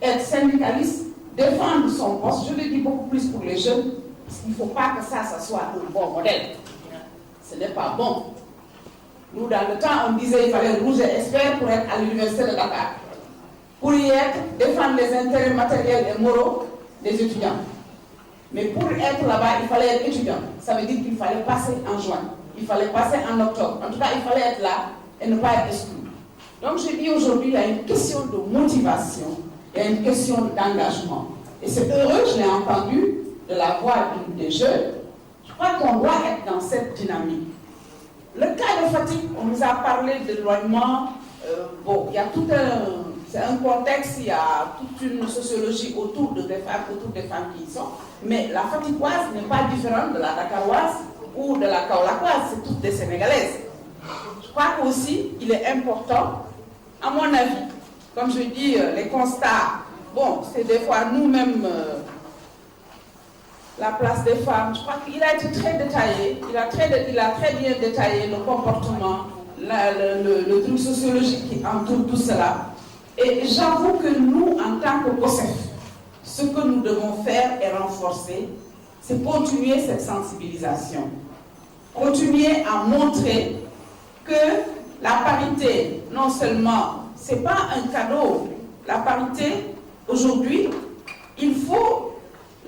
Être syndicaliste, défendre son poste, je le dis beaucoup plus pour les jeunes, Parce qu'il ne faut pas que ça soit un bon modèle. Ce n'est pas bon. Nous, dans le temps, on disait qu'il fallait rouge et expert pour être à l'université de Dakar. Pour y être, défendre les intérêts matériels et moraux des étudiants. Mais pour être là-bas, il fallait être étudiant. Ça veut dire qu'il fallait passer en juin. Il fallait passer en octobre. En tout cas, il fallait être là et ne pas être exclu. Donc, je dis aujourd'hui, il y a une question de motivation, il y a une question d'engagement. Et c'est heureux, je l'ai entendu, de la voix des jeunes. Je crois qu'on doit être dans cette dynamique. Le cas de Fatick, on nous a parlé d'éloignement. Bon, il y a tout c'est un contexte, il y a toute une sociologie autour des femmes qui y sont. Mais la Fatickoise n'est pas différente de la Dakaroise ou de la Kaolackoise, c'est toutes des Sénégalaises. Je crois qu'aussi, il est important, à mon avis, comme je dis, les constats, bon, c'est des fois nous-mêmes, la place des femmes, je crois qu'il a été très détaillé, il a très bien détaillé le comportement, le truc sociologique qui entoure tout cela. Et j'avoue que nous, en tant que COSEF, ce que nous devons faire et renforcer, c'est continuer cette sensibilisation. Continuer à montrer que la parité, non seulement, ce n'est pas un cadeau, la parité, aujourd'hui, il faut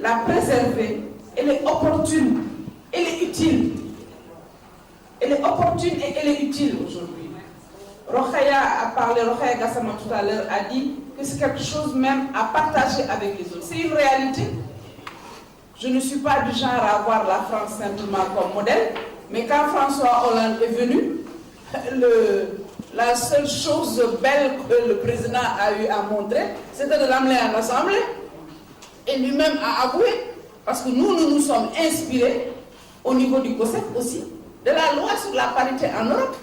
la préserver, elle est opportune, elle est utile. Elle est opportune et elle est utile aujourd'hui. Rokhaya a parlé, Rokhaya Gassama tout à l'heure a dit que c'est quelque chose même à partager avec les autres. C'est une réalité. Je ne suis pas du genre à voir la France simplement comme modèle, mais quand François Hollande est venu, la seule chose belle que le président a eu à montrer, c'était de l'amener à l'Assemblée. Et lui-même a avoué, parce que nous nous sommes inspirés, au niveau du COSEF aussi, de la loi sur la parité en Europe.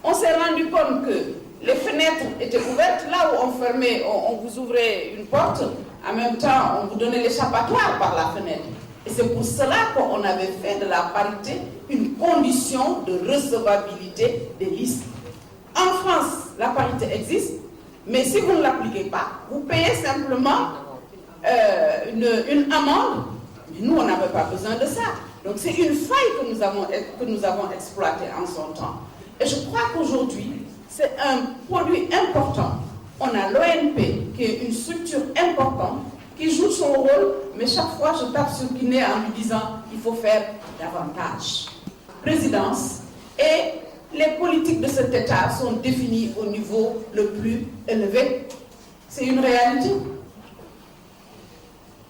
On s'est rendu compte que les fenêtres étaient ouvertes, là où on fermait, on vous ouvrait une porte, en même temps on vous donnait l'échappatoire par la fenêtre. Et c'est pour cela qu'on avait fait de la parité une condition de recevabilité des listes. En France, la parité existe, mais si vous ne l'appliquez pas, vous payez simplement une amende. Mais nous, on n'avait pas besoin de ça. Donc c'est une faille que nous avons exploitée en son temps. Et je crois qu'aujourd'hui, c'est un produit important. On a l'ONP, qui est une structure importante, qui joue son rôle, mais chaque fois je tape sur le Guinée en lui disant qu'il faut faire davantage. Présidence et les politiques de cet État sont définies au niveau le plus élevé. C'est une réalité.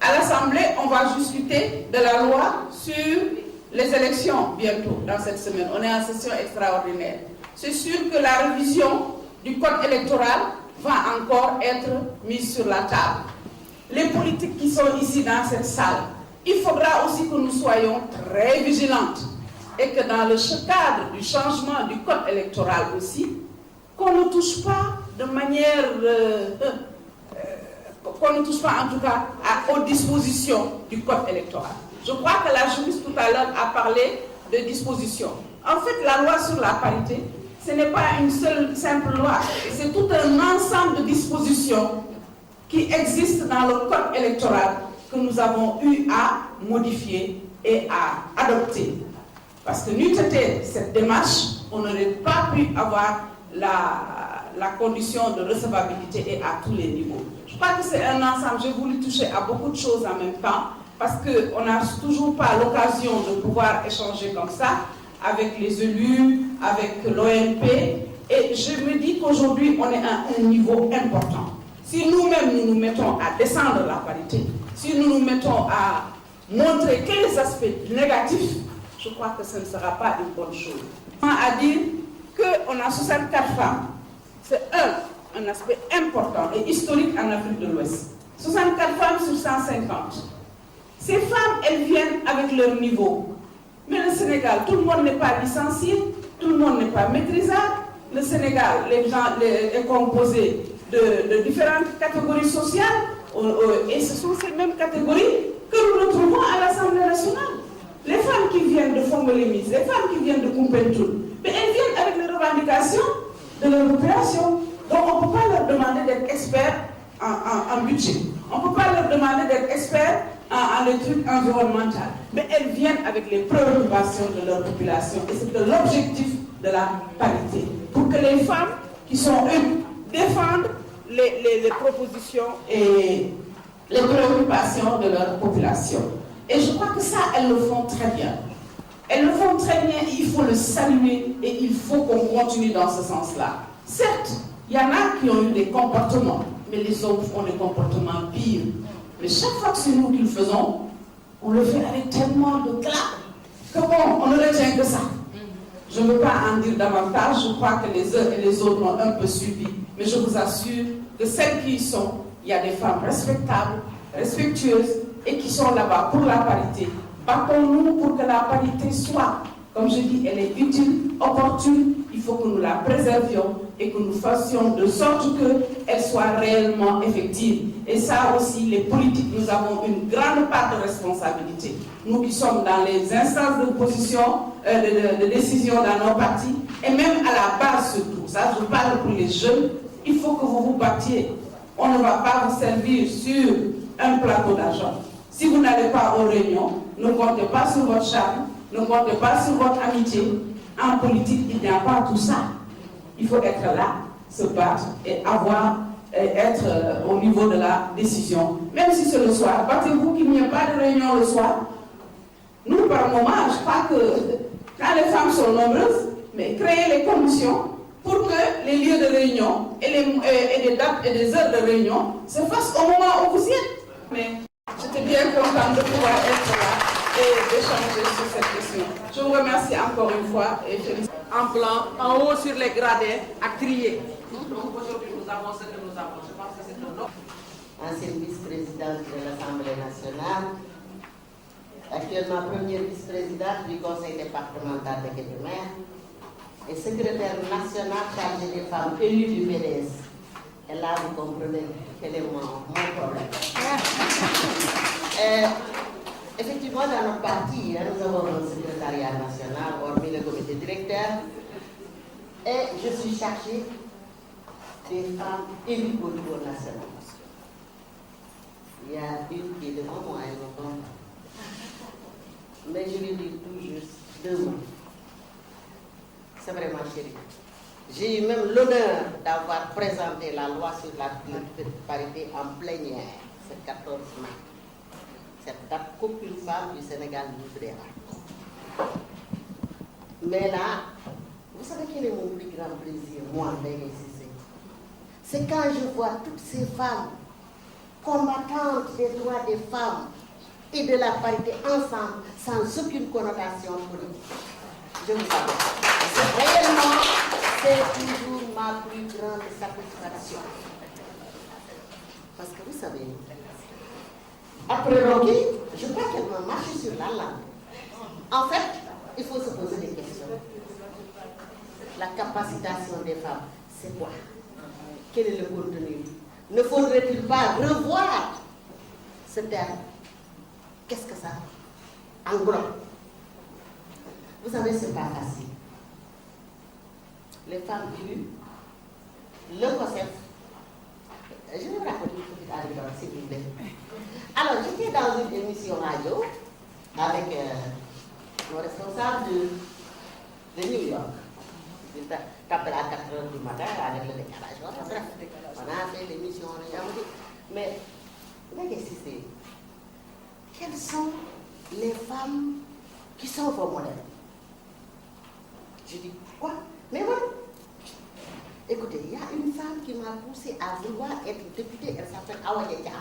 À l'Assemblée, on va discuter de la loi sur les élections bientôt, dans cette semaine. On est en session extraordinaire. C'est sûr que la révision du code électoral va encore être mise sur la table. Les politiques qui sont ici dans cette salle, il faudra aussi que nous soyons très vigilantes et que dans le cadre du changement du code électoral aussi, qu'on ne touche pas de manière... qu'on ne touche pas en tout cas aux dispositions du code électoral. Je crois que la juriste tout à l'heure a parlé de dispositions. En fait, la loi sur la parité, ce n'est pas une seule simple loi, c'est tout un ensemble de dispositions qui existent dans le code électoral que nous avons eu à modifier et à adopter. Parce que n'eût été cette démarche, on n'aurait pas pu avoir la condition de recevabilité et à tous les niveaux. Je crois que c'est un ensemble, j'ai voulu toucher à beaucoup de choses en même temps, parce qu'on n'a toujours pas l'occasion de pouvoir échanger comme ça avec les élus, avec l'ONP, et je me dis qu'aujourd'hui on est à un niveau important. Si nous-mêmes nous nous mettons à descendre la parité, si nous nous mettons à montrer que les aspects négatifs, je crois que ce ne sera pas une bonne chose. À dire qu'on a 64 femmes, c'est un aspect important et historique en Afrique de l'Ouest. 64 femmes sur 150. Ces femmes, elles viennent avec leur niveau. Mais le Sénégal, tout le monde n'est pas licencié, tout le monde n'est pas maîtrisable. Le Sénégal, les gens est composé de différentes catégories sociales, et ce sont ces mêmes catégories que nous retrouvons à l'Assemblée nationale. Les femmes qui viennent de Fongolémis, les femmes qui viennent de Koumpentoul, mais elles viennent avec les revendications de leur population. Donc on ne peut pas leur demander d'être experts en budget. On ne peut pas leur demander d'être experts en des trucs environnementaux, mais elles viennent avec les préoccupations de leur population. Et c'est l'objectif de la parité. Pour que les femmes qui sont une défendent les propositions et les préoccupations de leur population. Et je crois que ça, elles le font très bien. Elles le font très bien, il faut le saluer et il faut qu'on continue dans ce sens-là. Certes, il y en a qui ont eu des comportements, mais les autres ont des comportements pires. Mais chaque fois que c'est nous qui le faisons, on le fait avec tellement de claque que bon, on ne retient que ça. Je ne veux pas en dire davantage, je crois que les uns et les autres l'ont un peu suivi. Mais je vous assure que celles qui y sont, il y a des femmes respectables, respectueuses et qui sont là-bas pour la parité. Battons-nous pour que la parité soit, comme je dis, elle est utile, opportune, il faut que nous la préservions et que nous fassions de sorte qu'elle soit réellement effective. Et ça aussi, les politiques, nous avons une grande part de responsabilité. Nous qui sommes dans les instances de position, de décision dans nos partis, et même à la base surtout, ça je parle pour les jeunes, il faut que vous vous battiez. On ne va pas vous servir sur un plateau d'argent. Si vous n'allez pas aux réunions, ne comptez pas sur votre charme, ne comptez pas sur votre amitié. En politique, il n'y a pas tout ça. Il faut être là, se battre et être au niveau de la décision. Même si c'est le soir, battez-vous qu'il n'y ait pas de réunion le soir. Nous, par moment, je crois que quand les femmes sont nombreuses, mais créer les conditions pour que les lieux de réunion et des dates et des heures de réunion se fassent au moment où vous y êtes. Mais j'étais bien contente de pouvoir être là et d'échanger sur cette question. Je vous remercie encore une fois et félicite. En blanc, en haut sur les gradins, à crier. Donc aujourd'hui, nous avons ce que nous avons. Je pense que c'est un autre. Ancienne vice-présidente de l'Assemblée nationale, actuellement première vice-présidente du conseil départemental de Kébémer et secrétaire national chargé des femmes élues du PDS. Et là, vous comprenez quel est mon problème. Effectivement, dans notre parti, nous avons un secrétariat national, hormis le comité directeur, et je suis chargée des femmes élues au niveau national. Il y a une qui est devant moi, elle me comprend. Mais je lui dis tout juste 2 mots. C'est vraiment chéri. J'ai eu même l'honneur d'avoir présenté la loi sur la parité en plénière, ce 14 mai. Cette date qu'aucune femme du Sénégal n'oubliera. Mais là, vous savez quel est mon plus grand plaisir, moi, c'est quand je vois toutes ces femmes combattantes des droits des femmes et de la parité ensemble, sans aucune connotation politique. Je vous assure. Réellement, c'est toujours ma plus grande satisfaction. Parce que vous savez, après Rocky, je crois qu'elle m'a marché sur la langue. En fait, il faut se poser des questions. La capacitation des femmes, c'est quoi? Quel est le contenu? Ne faudrait-il pas revoir ce terme? Qu'est-ce que ça englobe? Vous savez, ce n'est pas facile. Les femmes élues, le COSEF, je vais vous raconter une petite anecdote, s'il vous plaît. Alors, j'étais dans une émission radio avec mon responsable de New York. Il t'appelle à 4 h du matin avec le décalage. Bref, on a fait l'émission, mais qu'est-ce que c'est? Quelles sont les femmes qui sont vos modèles? Je dis, quoi? Mais voilà. Écoutez, il y a une femme qui m'a poussé à vouloir être députée, elle s'appelle Awa Dia.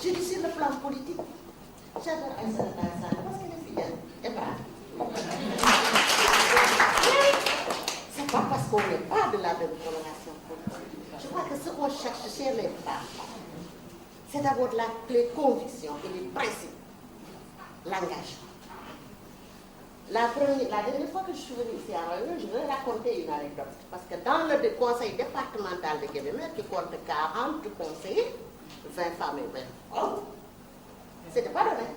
Je dis sur le plan politique, j'adore Aïssata Tall Sall parce qu'elle est fidèle et brave. C'est pas parce qu'on n'est pas de la même coloration politique. Je crois que ce qu'on cherche chez les femmes, c'est d'abord les convictions et les principes, l'engagement. La dernière fois que je suis venue ici à Réunion, je vais raconter une anecdote. Parce que dans le conseil départemental de Kébémer, qui compte 40 conseillers, 20 femmes et 20 hommes, c'était pas donné.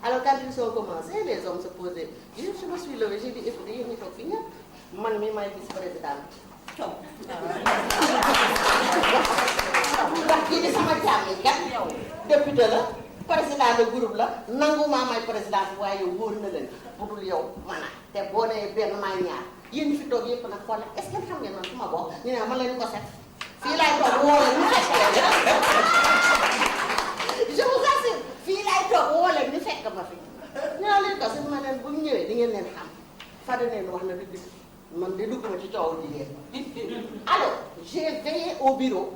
Alors quand ils ont commencé, les hommes se posaient. Je me suis levée, j'ai dit, écoutez, il faut finir. Moi, je suis vice-présidente. ndax kii di sama càmmiñ kat député la président de groupe la nangu maa may président waaye yow wóor na leen bu dul yow mana te boo nee benn maa ñaar yéen ñi fi toog yëpp nag xool est-ce que xam ngeen man fu ma bokk ñu ne man leen ko set fii laay toog woo leen ñu fekk je vous assure fii laay toog woo leen ñu fekk ma fi ñoo leen ko set ma leen bu ñu ñëwee di ngeen leen xam Fada neen wax na dëgg man de dugguma ci coow jigéen alors j'ai veillé au bureau.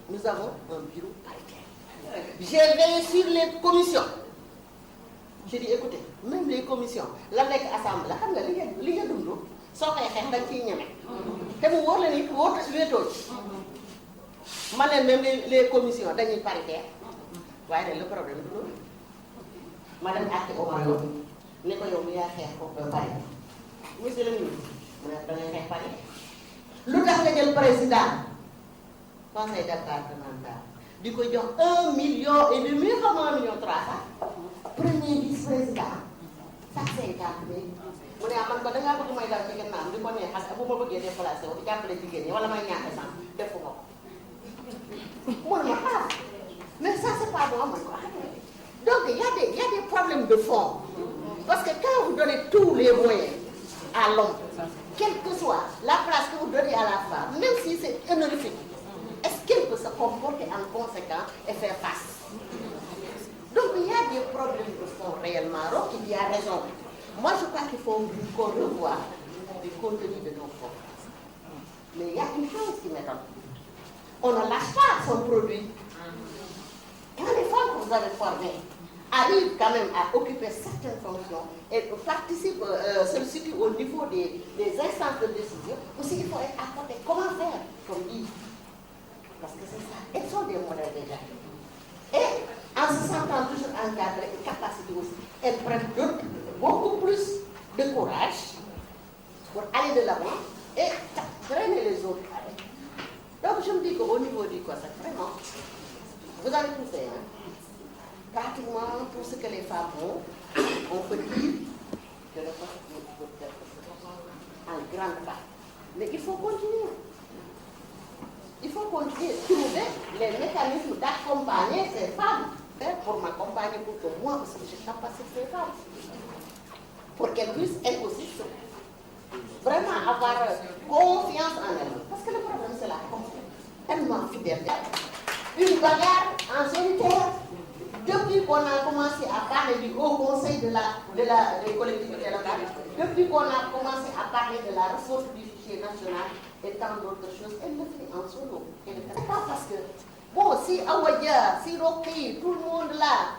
Nous avons un bureau paritaire. J'ai veillé sur les commissions. J'ai dit, écoutez, même les commissions, la nekk assemblée, xam nga li nga dund soo koy xeex dañ ciy ñeme. te mu wóor la ni wóor wéetoo ci. ma ne même les commissions dañuy paritaire. waaye nag le problème du loolu. ma dem àtte Omar Lo ne ko yow mi yaa xeex ko pare. monsieur le ministre mu ne da ngay xeex pare. lu tax nga jël président. conseil départemental di ko jox 1,5 million comme 1,3 million premier vice-président sax 50 000 mu ne man ko da ngaa bëgg may dal ci gànnaaw di ko neexal bu ma bëggee déplacé wu di jàppale jigéen ñi wala may ñàkk sax defuma ko mu ne ma mais ça c'est pas bon man ko donc il y a des problèmes de fond parce que quand vous donnez tous les moyens à l'homme quelle que soit la place que vous donnez à la femme même si c'est honorifique. Est-ce qu'elle peut se comporter en conséquence et faire face? Donc il y a des problèmes de fond réellement. Donc il y a raison. Moi je crois qu'il faut qu'on revoie le contenu de nos forces. Mais il y a une chose qui m'étonne. On ne lâche pas son produit. Quand les femmes que vous avez formées arrivent quand même à occuper certaines fonctions et participent, sollicitent au niveau des instances de décision, aussi il faut être apporté. Comment faire? Comme dit. Parce que c'est ça. Elles sont des modèles déjà. Et en se sentant toujours encadrées et capacité aussi, elles prennent beaucoup plus de courage pour aller de l'avant et traîner les autres. Donc je me dis qu'au niveau du COSEF, vraiment, vous avez tout fait. Hein? Pratiquement tout ce que les femmes ont, on peut dire que le COSEF peut être en grande part. Mais il faut continuer. Il faut continuer à trouver les mécanismes d'accompagner ces femmes. Pour m'accompagner, pour que moi aussi je capacite ces femmes. Pour qu'elles puissent, elles aussi, vraiment avoir confiance en elles. Parce que le problème, c'est la confiance. Tellement fidèle. Une bagarre en solitaire. Depuis qu'on a commencé à parler du Haut Conseil des collectivités locales, depuis qu'on a commencé à parler de la ressource du fichier national, et tant d'autres choses, elle le fait en solo. Elle ne fait pas parce que, bon, si Awadja, si Rocky, tout le monde là,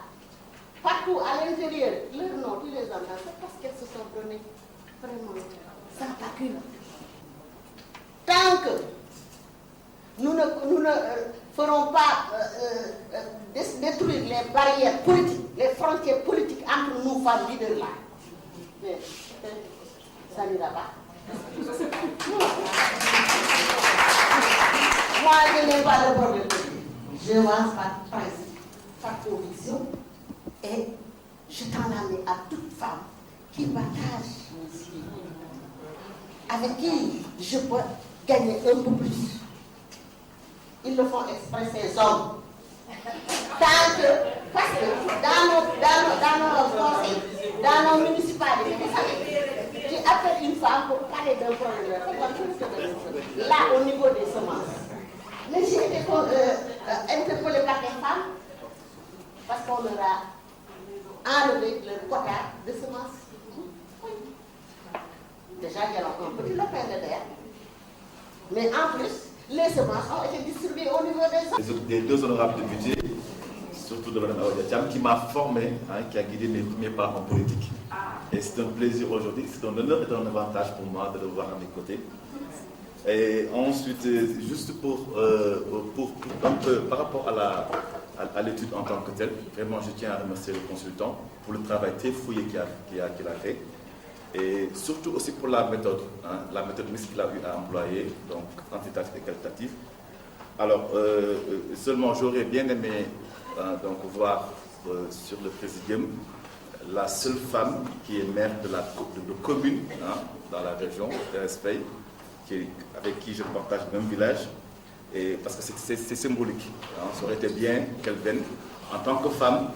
partout à l'intérieur, leur nom, tous les enfants, c'est parce qu'elles se sont données vraiment sans calcul. Tant que nous ne ferons pas détruire les barrières politiques, les frontières politiques entre nous, femmes leaders là, mais ça n'ira pas. Moi, je n'ai pas de problème. Je avance par principe, par conviction, et je tends la main à toute femme qui partage mes idées, avec qui je peux gagner un peu plus. Ils le font exprès, ces hommes. Tant que, parce que dans nos conseils, dans nos municipalités, vous savez, tu appelles une femme pour parler d'un problème. Là, au niveau des semences. Mais j'ai été interpellée par des femmes parce qu'on leur a enlevé le quota de semences. Oui. Déjà, il y a un petit lopin de terre. Mais en plus, les semences ont été distribuées au niveau des hommes. Les deux honorables députés, surtout de Mme Aoudia Thiam, qui m'a formé, qui a guidé mes premiers pas en politique. Et c'est un plaisir aujourd'hui, c'est un honneur et un avantage pour moi de le voir à mes côtés. Et ensuite, juste pour un peu par rapport à l'étude en tant que telle, vraiment je tiens à remercier le consultant pour le travail très fouillé qu'il a fait. Et surtout aussi pour la méthode mixte qu'il a eu à employer, donc quantitative et qualitative. Alors, seulement j'aurais bien aimé donc voir sur le présidium la seule femme qui est maire de commune dans la région, Thérèse Faye, avec qui je partage le même village, et parce que c'est symbolique. Hein. Ça aurait été bien qu'elle vienne en tant que femme,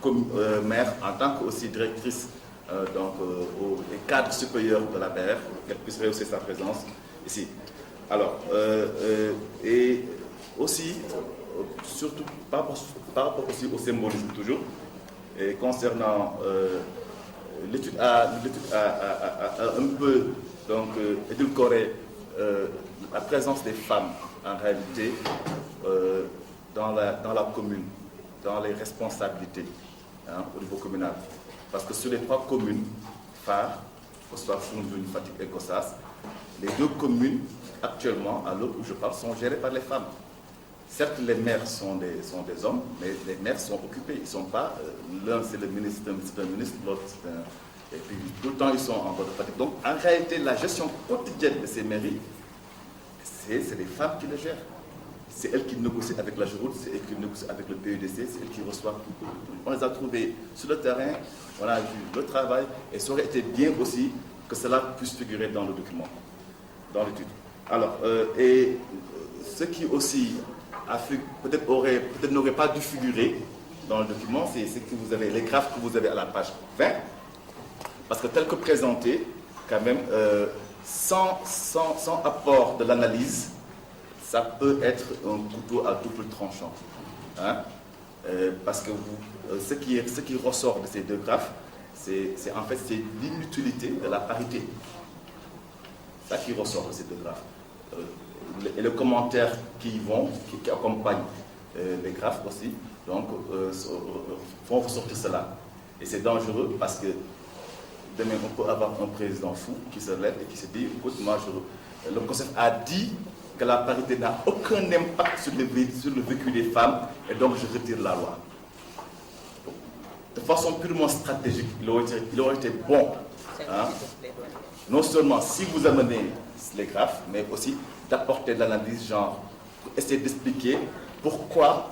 comme mère, en tant que aussi directrice au cadre supérieur de la PR, qu'elle puisse rehausser sa présence ici. Alors, et aussi, surtout par rapport aussi au symbolisme toujours, et concernant l'étude a un peu édulcoré la présence des femmes en réalité dans la commune, dans les responsabilités au niveau communal. Parce que sur les 3 communes phares, que ce soit Foundiougne, Fatick et Gossas, les 2 communes actuellement, à l'heure où je parle, sont gérées par les femmes. Certes, les maires sont des hommes, mais les maires sont occupés. Ils ne sont pas, l'un c'est le ministre, l'autre c'est un... Et puis tout le temps ils sont en mode pratique. Donc en réalité, la gestion quotidienne de ces mairies, c'est les femmes qui les gèrent. C'est elles qui négocient avec la Géroute, c'est elles qui négocient avec le PUDC, c'est elles qui reçoivent tout. On les a trouvées sur le terrain, on a vu le travail, et ça aurait été bien aussi que cela puisse figurer dans le document, dans l'étude. Alors, et ce qui aussi peut-être n'aurait pas dû figurer dans le document, c'est que vous avez les graphes que vous avez à la page 20, parce que tel que présenté, quand même, sans apport de l'analyse, ça peut être un couteau à double tranchant. Hein? Parce que ce qui ressort de ces 2 graphes, c'est en fait l'inutilité de la parité. Ça qui ressort de ces 2 graphes. Et les commentaires qui accompagnent les graphes aussi, donc, font ressortir cela. Et c'est dangereux parce que demain, on peut avoir un président fou qui se lève et qui se dit, écoute, moi, le COSEF a dit que la parité n'a aucun impact sur le vécu des femmes, et donc je retire la loi. De façon purement stratégique, il aurait été bon, hein, non seulement si vous amenez les graphes, mais aussi d'apporter de l'analyse, genre, pour essayer d'expliquer pourquoi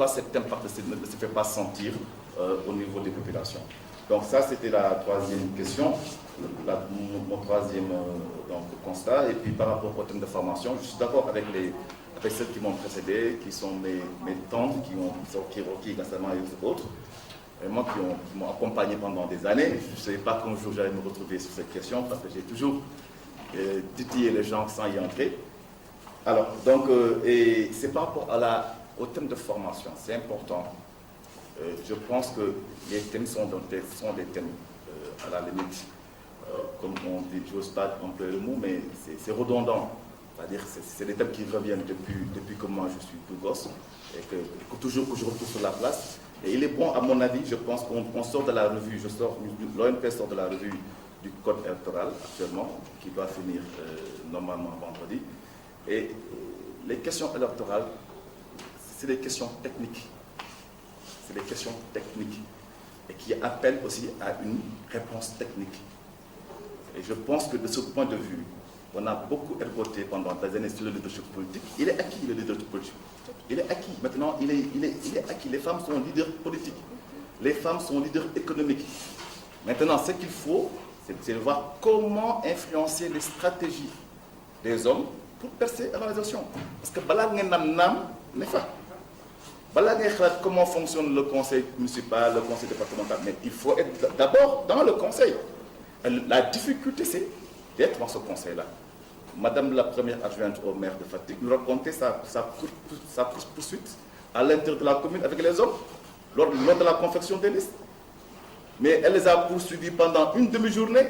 cet impact ne se fait pas sentir au niveau des populations. Donc ça, c'était la 3e question, mon 3e constat. Et puis par rapport au thème de formation, je suis d'accord avec celles qui m'ont précédé, qui sont mes tantes, qui récemment et autres, et moi qui m'ont accompagné pendant des années. Je ne savais pas qu'un jour j'allais me retrouver sur cette question, parce que j'ai toujours titillé les gens sans y entrer. Alors, donc, et c'est par rapport au thème de formation, c'est important. Je pense que les thèmes sont des thèmes, à la limite, comme on dit, je n'ose pas employer le mot, mais c'est redondant. C'est-à-dire c'est des thèmes qui reviennent depuis que moi je suis tout gosse, et que toujours que je retrouve sur la place. Et il est bon, à mon avis, je pense qu'on sort de la revue, l'ONP sort de la revue du code électoral actuellement, qui va finir normalement vendredi. Et les questions électorales, c'est des questions techniques. C'est des questions techniques et qui appellent aussi à une réponse technique. Et je pense que de ce point de vue, on a beaucoup ergoté pendant des années sur le leadership politique. Il est acquis, le leadership politique. Il est acquis. Maintenant, il est acquis. Les femmes sont leaders politiques. Les femmes sont leaders économiques. Maintenant, ce qu'il faut, c'est de voir comment influencer les stratégies des hommes pour percer à l'organisation. Parce que comment fonctionne le conseil municipal, le conseil départemental, mais il faut être d'abord dans le conseil. La difficulté, c'est d'être dans ce conseil-là. Madame la première adjointe au maire de Fatick nous racontait sa poursuite à l'intérieur de la commune avec les hommes lors de la confection des listes. Mais elle les a poursuivis pendant une demi-journée.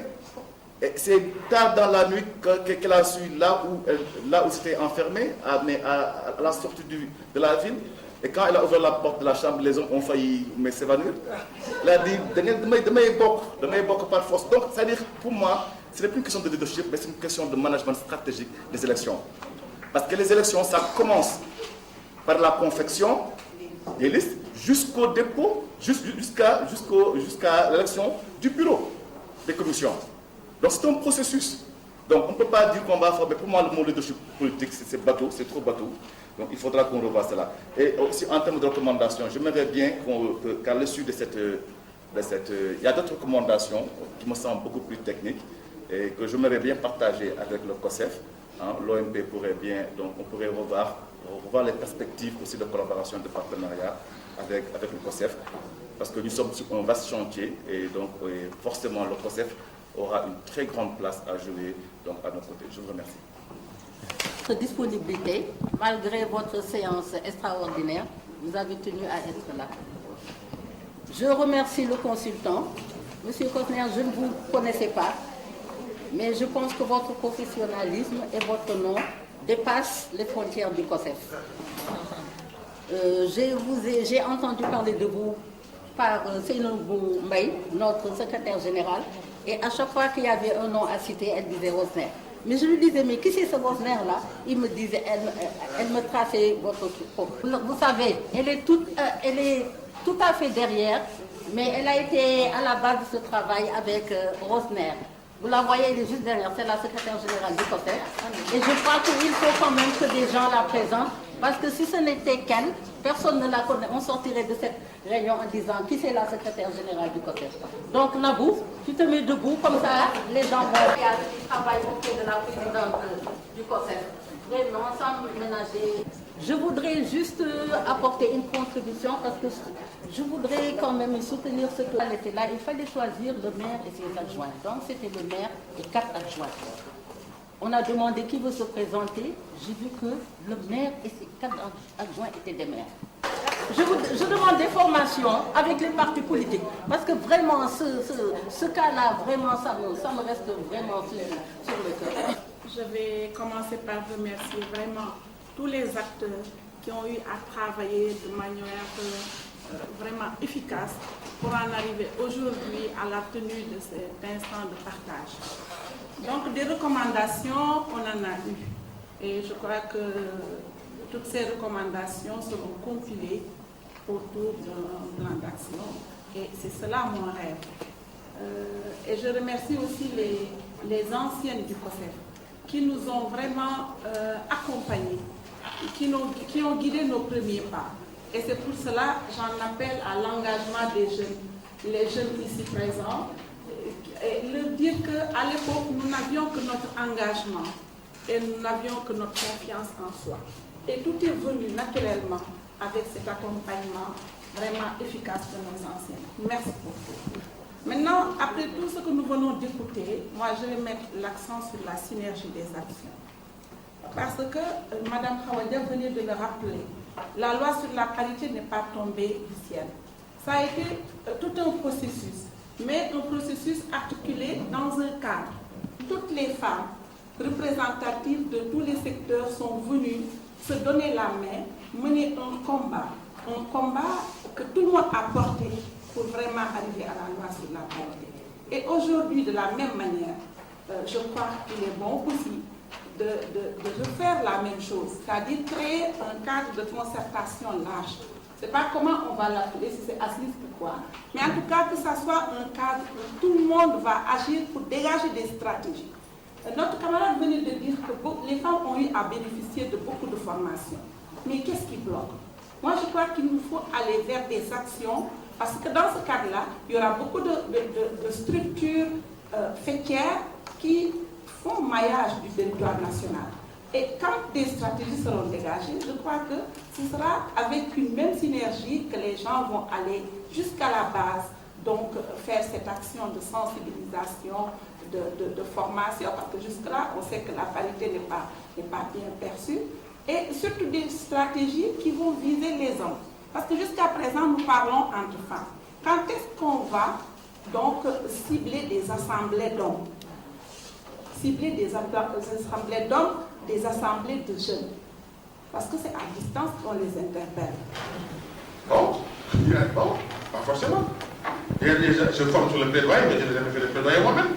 Et c'est tard dans la nuit qu'elle a su là où c'était enfermé, à la sortie de la ville. Et quand elle a ouvert la porte de la chambre, les hommes ont failli s'évanouir. Elle a dit, demain bok par force. Donc, c'est-à-dire, pour moi, ce n'est plus une question de leadership, mais c'est une question de management stratégique des élections. Parce que les élections, ça commence par la confection des listes jusqu'au dépôt, jusqu'à l'élection du bureau des commissions. Donc, c'est un processus. Donc, on ne peut pas dire qu'on va former. Pour moi, le mot leadership politique, c'est bateau, c'est trop bateau. Donc, il faudra qu'on revoie cela. Et aussi, en termes de recommandations, j'aimerais bien qu'à l'issue de cette... il y a d'autres recommandations qui me semblent beaucoup plus techniques et que j'aimerais bien partager avec le COSEF l'OMP pourrait bien, donc on pourrait revoir les perspectives aussi de collaboration, de partenariat avec le COSEF, parce que nous sommes sur un vaste chantier et donc forcément le COSEF aura une très grande place à jouer donc, à nos côtés. Je vous remercie. Votre disponibilité, malgré votre séance extraordinaire, vous avez tenu à être là. Je remercie le consultant. Monsieur Cosner, je ne vous connaissais pas, mais je pense que votre professionnalisme et votre nom dépassent les frontières du COSEF. J'ai entendu parler de vous par Seynabou Mbaye, notre secrétaire général, et à chaque fois qu'il y avait un nom à citer, elle disait Rosner. Mais je lui disais, mais qui c'est ce Rosner-là? Il me disait, elle me traçait votre... Vous savez, elle est tout à fait derrière, mais elle a été à la base de ce travail avec Rosner. Vous la voyez, elle est juste derrière, c'est la secrétaire générale du COSEF. Et je crois qu'il faut quand même que des gens la présentent, parce que si ce n'était qu'elle, personne ne la connaît. On sortirait de cette réunion en disant qui c'est la secrétaire générale du COSEF. Donc Nabou, tu te mets debout, comme ça, les gens vont regarder qui travaille auprès de la présidente du COSEF. Vraiment, sans ménager. Je voudrais juste apporter une contribution parce que je voudrais quand même soutenir ce que elle était là. Il fallait choisir le maire et ses adjoints. Donc c'était le maire et 4 adjoints. On a demandé qui veut se présenter. J'ai vu que le maire et ses 4 adjoints étaient des maires. Je demande des formations avec les partis politiques. Parce que vraiment, ce cas-là, vraiment, ça me reste vraiment sur le cœur. Je vais commencer par remercier vraiment tous les acteurs qui ont eu à travailler de manière vraiment efficace pour en arriver aujourd'hui à la tenue de cet instant de partage. Donc des recommandations, on en a eu. Et je crois que toutes ces recommandations seront compilées autour d'un plan d'action. Et c'est cela mon rêve. Et je remercie aussi les anciennes du COSEF qui nous ont vraiment accompagnés, qui ont guidé nos premiers pas. Et c'est pour cela que j'en appelle à l'engagement des jeunes, les jeunes ici présents, et leur dire qu'à l'époque, nous n'avions que notre engagement et nous n'avions que notre confiance en soi. Et tout est venu naturellement avec cet accompagnement vraiment efficace de nos anciens. Merci beaucoup. Maintenant, après tout ce que nous venons d'écouter, moi je vais mettre l'accent sur la synergie des actions. Parce que Mme Khawadia venait de le rappeler, la loi sur la parité n'est pas tombée du ciel. Ça a été tout un processus, mais un processus articulé dans un cadre. Toutes les femmes représentatives de tous les secteurs sont venues se donner la main, mener un combat que tout le monde a porté pour vraiment arriver à la loi sur la parité. Et aujourd'hui, de la même manière, je crois qu'il est bon aussi de refaire la même chose, c'est-à-dire créer un cadre de concertation large. Je ne sais pas comment on va l'appeler, si c'est assise ou quoi, mais en tout cas que ça soit un cadre où tout le monde va agir pour dégager des stratégies. Notre camarade venait de dire que les femmes ont eu à bénéficier de beaucoup de formations. Mais qu'est-ce qui bloque? Moi, je crois qu'il nous faut aller vers des actions, parce que dans ce cadre-là, il y aura beaucoup de structures faîtières qui font maillage du territoire national. Et quand des stratégies seront dégagées, je crois que ce sera avec une même synergie que les gens vont aller jusqu'à la base, donc faire cette action de sensibilisation, de formation, parce que jusque-là, on sait que la parité n'est pas bien perçue, et surtout des stratégies qui vont viser les hommes. Parce que jusqu'à présent, nous parlons entre femmes. Quand est-ce qu'on va donc cibler des assemblées d'hommes? Cibler des assemblées d'hommes, des assemblées de jeunes. Parce que c'est à distance qu'on les interpelle. Bon, pas forcément. Je forme sur le plaidoyer, mais je n'ai jamais fait le plaidoyer moi-même.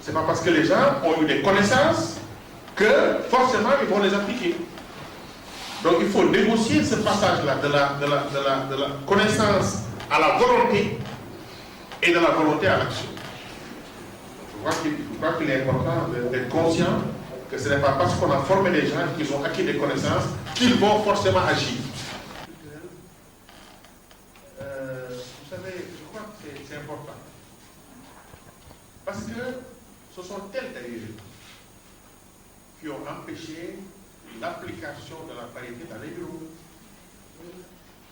Ce n'est pas parce que les gens ont eu des connaissances que forcément ils vont les appliquer. Donc il faut négocier ce passage-là de la connaissance à la volonté et de la volonté à l'action. Je crois qu'il est important d'être conscient que ce n'est pas parce qu'on a formé des gens qu'ils ont acquis des connaissances qu'ils vont forcément agir. Vous savez, je crois que c'est important. Parce que ce sont elles d'ailleurs qui ont empêché l'application de la parité dans les bureaux.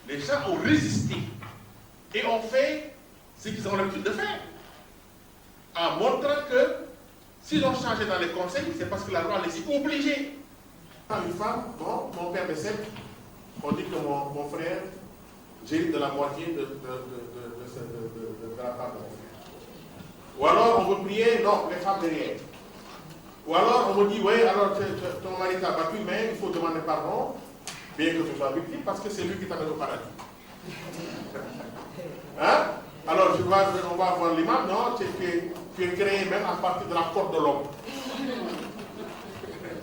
Les gens ont résisté et ont fait ce qu'ils ont l'habitude de faire, en montrant que s'ils ont changé dans les conseils, c'est parce que la loi les y obligeait. Une femme, bon, mon père décède, on dit que mon frère, j'hérite de la moitié de la femme de mon frère. Ou alors on veut prier, non, les femmes derrière. Ou alors on me dit, oui, alors ton mari t'a battu, mais il faut demander pardon, bien que tu sois victime, parce que c'est lui qui t'amène au paradis. Hein? Alors on va voir l'imam, non, tu es créé même à partir de la corde de l'homme.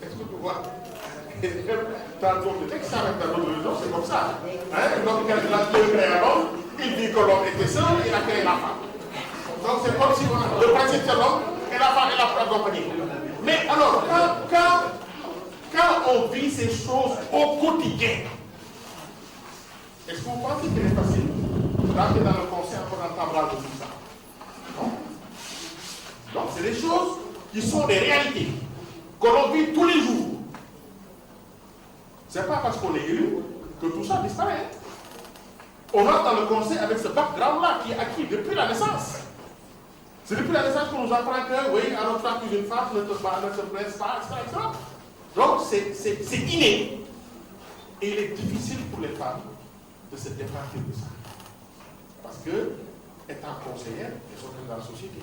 Est-ce que tu vois? Dans d'autres textes, dans d'autres religions, c'est comme ça. Hein? Donc, quand Dieu crée l'homme, il dit que l'homme était seul, il a créé la femme. Donc, c'est comme si le principe c'est l'homme et la femme est là pour accompagner. Mais alors, quand on vit ces choses au quotidien, est-ce que vous pensez qu'il est facile d'entrer dans le conseil pour un tablage de tout ça? Non. Donc, c'est des choses qui sont des réalités que l'on vit tous les jours. Ce n'est pas parce qu'on est élu que tout ça disparaît. On entre dans le conseil avec ce background-là qui est acquis depuis la naissance. C'est depuis la naissance qu'on nous apprend que, oui, alors toi, tu es une femme, ne te presse pas, etc. Donc, c'est inné. Et il est difficile pour les femmes de se départir de ça. Parce que, étant conseillères, elles sont dans la société.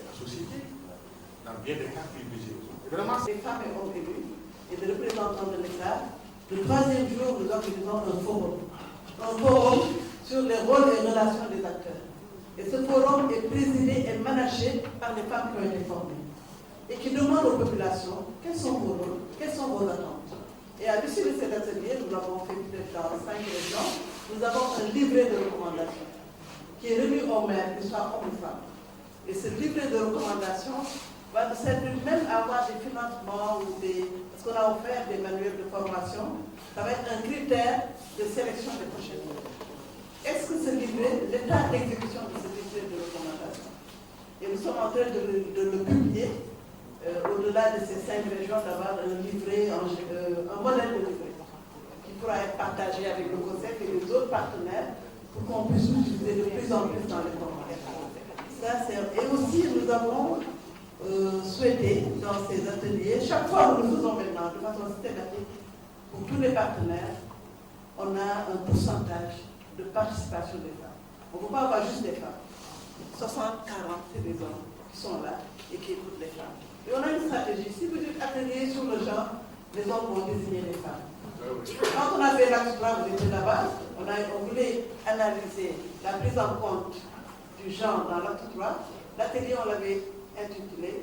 Et la société, dans bien des cas, privilégiée. Vraiment, les femmes et hommes élus et les représentants de l'État, le troisième jour, nous organisons un forum sur les rôles et relations des acteurs. Et ce forum est présidé et managé par les femmes qui ont été formées et qui demandent aux populations quels sont vos rôles, quelles sont vos attentes. Et à l'issue de cet atelier, nous l'avons fait peut-être dans 5 régions, nous avons un livret de recommandations qui est remis aux maires, que ce soit hommes ou femmes. Et ce livret de recommandations va nous servir même à avoir des financements ou parce qu'on a offert des manuels de formation, ça va être un critère de sélection des prochaines années. Est-ce que ce livret, l'état d'exécution de ce livret de recommandations, et nous sommes en train de le publier, au-delà de ces 5 régions, d'avoir un livret, un modèle de livret, qui pourra être partagé avec le COSEF et les autres partenaires pour qu'on puisse l'utiliser de plus en plus dans les formations. Et aussi, nous avons souhaité dans ces ateliers, chaque fois que nous faisons maintenant de façon systématique, pour tous les partenaires, on a un pourcentage de participation des femmes. On ne peut pas avoir juste des femmes. 60-40, c'est des hommes qui sont là et qui écoutent les femmes. Et on a une stratégie. Si vous dites atelier sur le genre, les hommes vont désigner les femmes. Quand on a fait l'acte 3, vous étiez là-bas, on voulait analyser la prise en compte du genre dans l'acte 3. L'atelier, on l'avait intitulé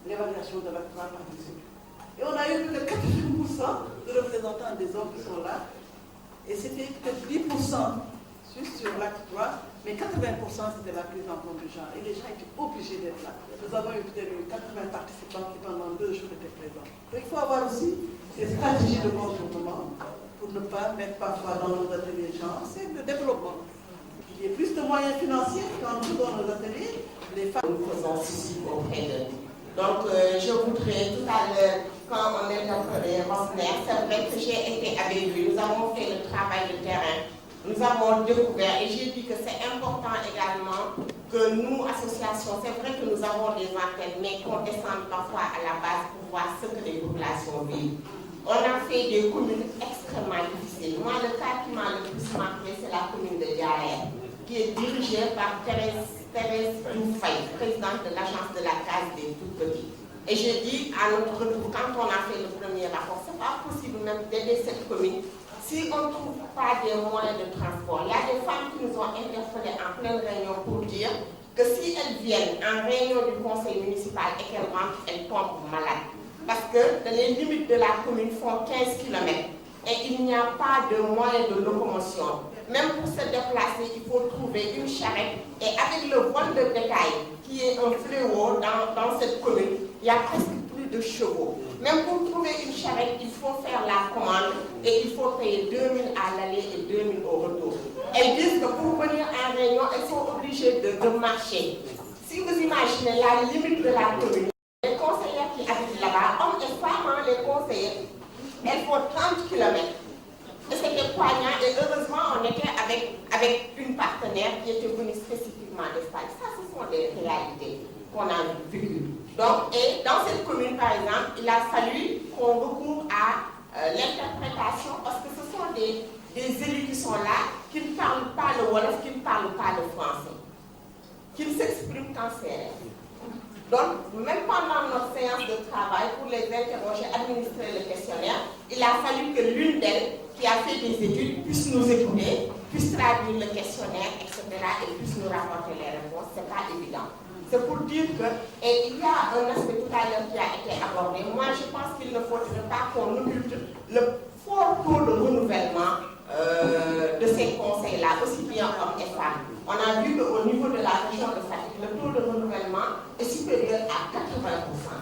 l'évaluation de l'acte 3 par les élus. Et on a eu plus de 80% de représentants des hommes qui sont là. Et c'était peut-être 10% sur l'acte 3, mais 80% c'était la prise en compte du genre. Et les gens étaient obligés d'être là. Nous avons eu peut-être 80 participants qui pendant 2 jours étaient présents. Donc il faut avoir aussi des stratégies de contournement pour ne pas mettre parfois dans nos ateliers genre. C'est le développement. Il y a plus de moyens financiers quand nous dans nos ateliers. Les femmes, nous faisons ceci auprès d'eux. Donc, je voudrais tout à l'heure, quand on est interpellé Rosner, c'est vrai que j'ai été avec lui, nous avons fait le travail de terrain, nous avons découvert, et j'ai dit que c'est important également que nous, associations, c'est vrai que nous avons des antennes, mais qu'on descende parfois à la base pour voir ce que les populations vivent. On a fait des communes extrêmement difficiles. Moi, le cas qui m'a le plus marqué, c'est la commune de Diarère, qui est dirigée par Thérèse Diouf-Faye, présidente de l'agence de la case des tout petits. Et j'ai dit à notre retour, quand on a fait le premier rapport, c'est pas possible même d'aider cette commune si on ne trouve pas des moyens de transport. Il y a des femmes qui nous ont interpellées en pleine réunion pour dire que si elles viennent en réunion du conseil municipal et qu'elles rentrent, elles tombent malades. Parce que les limites de la commune font 15 km et il n'y a pas de moyens de locomotion. Même pour se déplacer, il faut trouver une charrette. Et avec le vol de bétail, qui est un fléau dans cette commune, il y a presque plus de chevaux. Même pour trouver une charrette, il faut faire la commande et il faut payer 2 000 à l'aller et 2 000 au retour. Elles disent que pour venir en réunion, elles sont obligées de marcher. Si vous imaginez la limite de la commune, les conseillères qui habitent là-bas, hommes et femmes, les conseillers, elles font 30 km. Et c'était poignant, et heureusement, on était avec une partenaire qui était venue spécifiquement d'Espagne. Ça, ce sont des réalités qu'on a vécues. Donc, et dans cette commune, par exemple, il a fallu qu'on recourt à l'interprétation, parce que ce sont des élus qui sont là, qui ne parlent pas le Wolof, qui ne parlent pas le français, qui ne s'expriment qu'en CRF. Donc, même pendant notre séance de travail, pour les interroger, administrer le questionnaire, il a fallu que l'une d'elles, qui a fait des études, puisse nous écouter, puisse traduire le questionnaire, etc., et puisse nous rapporter les réponses. Ce n'est pas évident. C'est pour dire que, et il y a un aspect tout à l'heure qui a été abordé. Moi, je pense qu'il ne faudrait pas qu'on occulte le fort taux de renouvellement de ces conseils-là, aussi bien hommes et femmes. On a vu qu'au niveau de la région de Fatick, le taux de renouvellement est supérieur à 80%.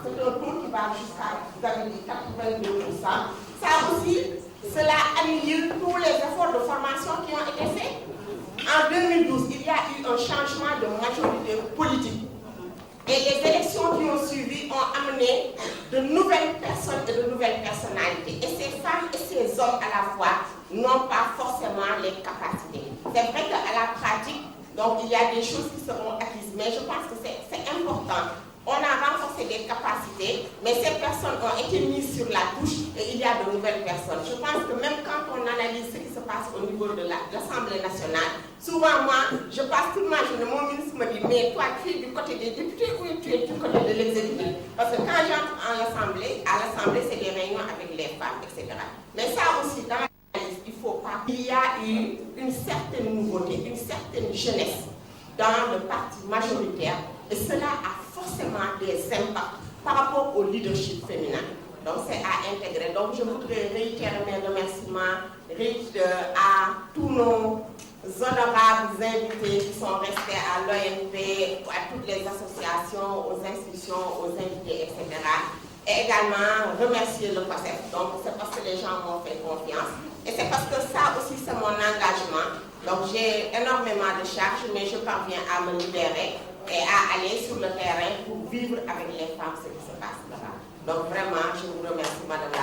C'est un taux qui va jusqu'à, vous avez dit, 82%. Ça aussi, cela annule tous les efforts de formation qui ont été faits. En 2012, il y a eu un changement de majorité politique. Et les élections qui ont suivi ont amené de nouvelles personnes et de nouvelles personnalités. Et ces femmes et ces hommes à la fois n'ont pas forcément les capacités. C'est vrai qu'à la pratique, donc il y a des choses qui seront acquises, mais je pense que c'est important. On a renforcé des capacités, mais ces personnes ont été mises sur la touche et il y a de nouvelles personnes. Je pense que même quand on analyse ce qui se passe au niveau de l'Assemblée nationale, souvent moi, je passe toute ma journée, mon ministre me dit, mais toi tu es du côté des députés ou tu es du côté de l'exécutif? Parce que quand j'entre à l'Assemblée, c'est des réunions avec les femmes, etc. Mais ça aussi, dans l'analyse, il faut pas. Il y a eu une certaine nouveauté, une certaine jeunesse dans le parti majoritaire et cela a forcément des impacts par rapport au leadership féminin. Donc c'est à intégrer. Donc je voudrais réitérer mes remerciements à tous nos honorables invités qui sont restés à l'ONP, à toutes les associations, aux institutions, aux invités, etc. Et également remercier le COSEF. Donc c'est parce que les gens m'ont fait confiance. Et c'est parce que ça aussi c'est mon engagement. Donc j'ai énormément de charges, mais je parviens à me libérer et à aller sur le terrain pour vivre avec les femmes ce qui se passe là-bas. Donc vraiment, je vous remercie, Madame la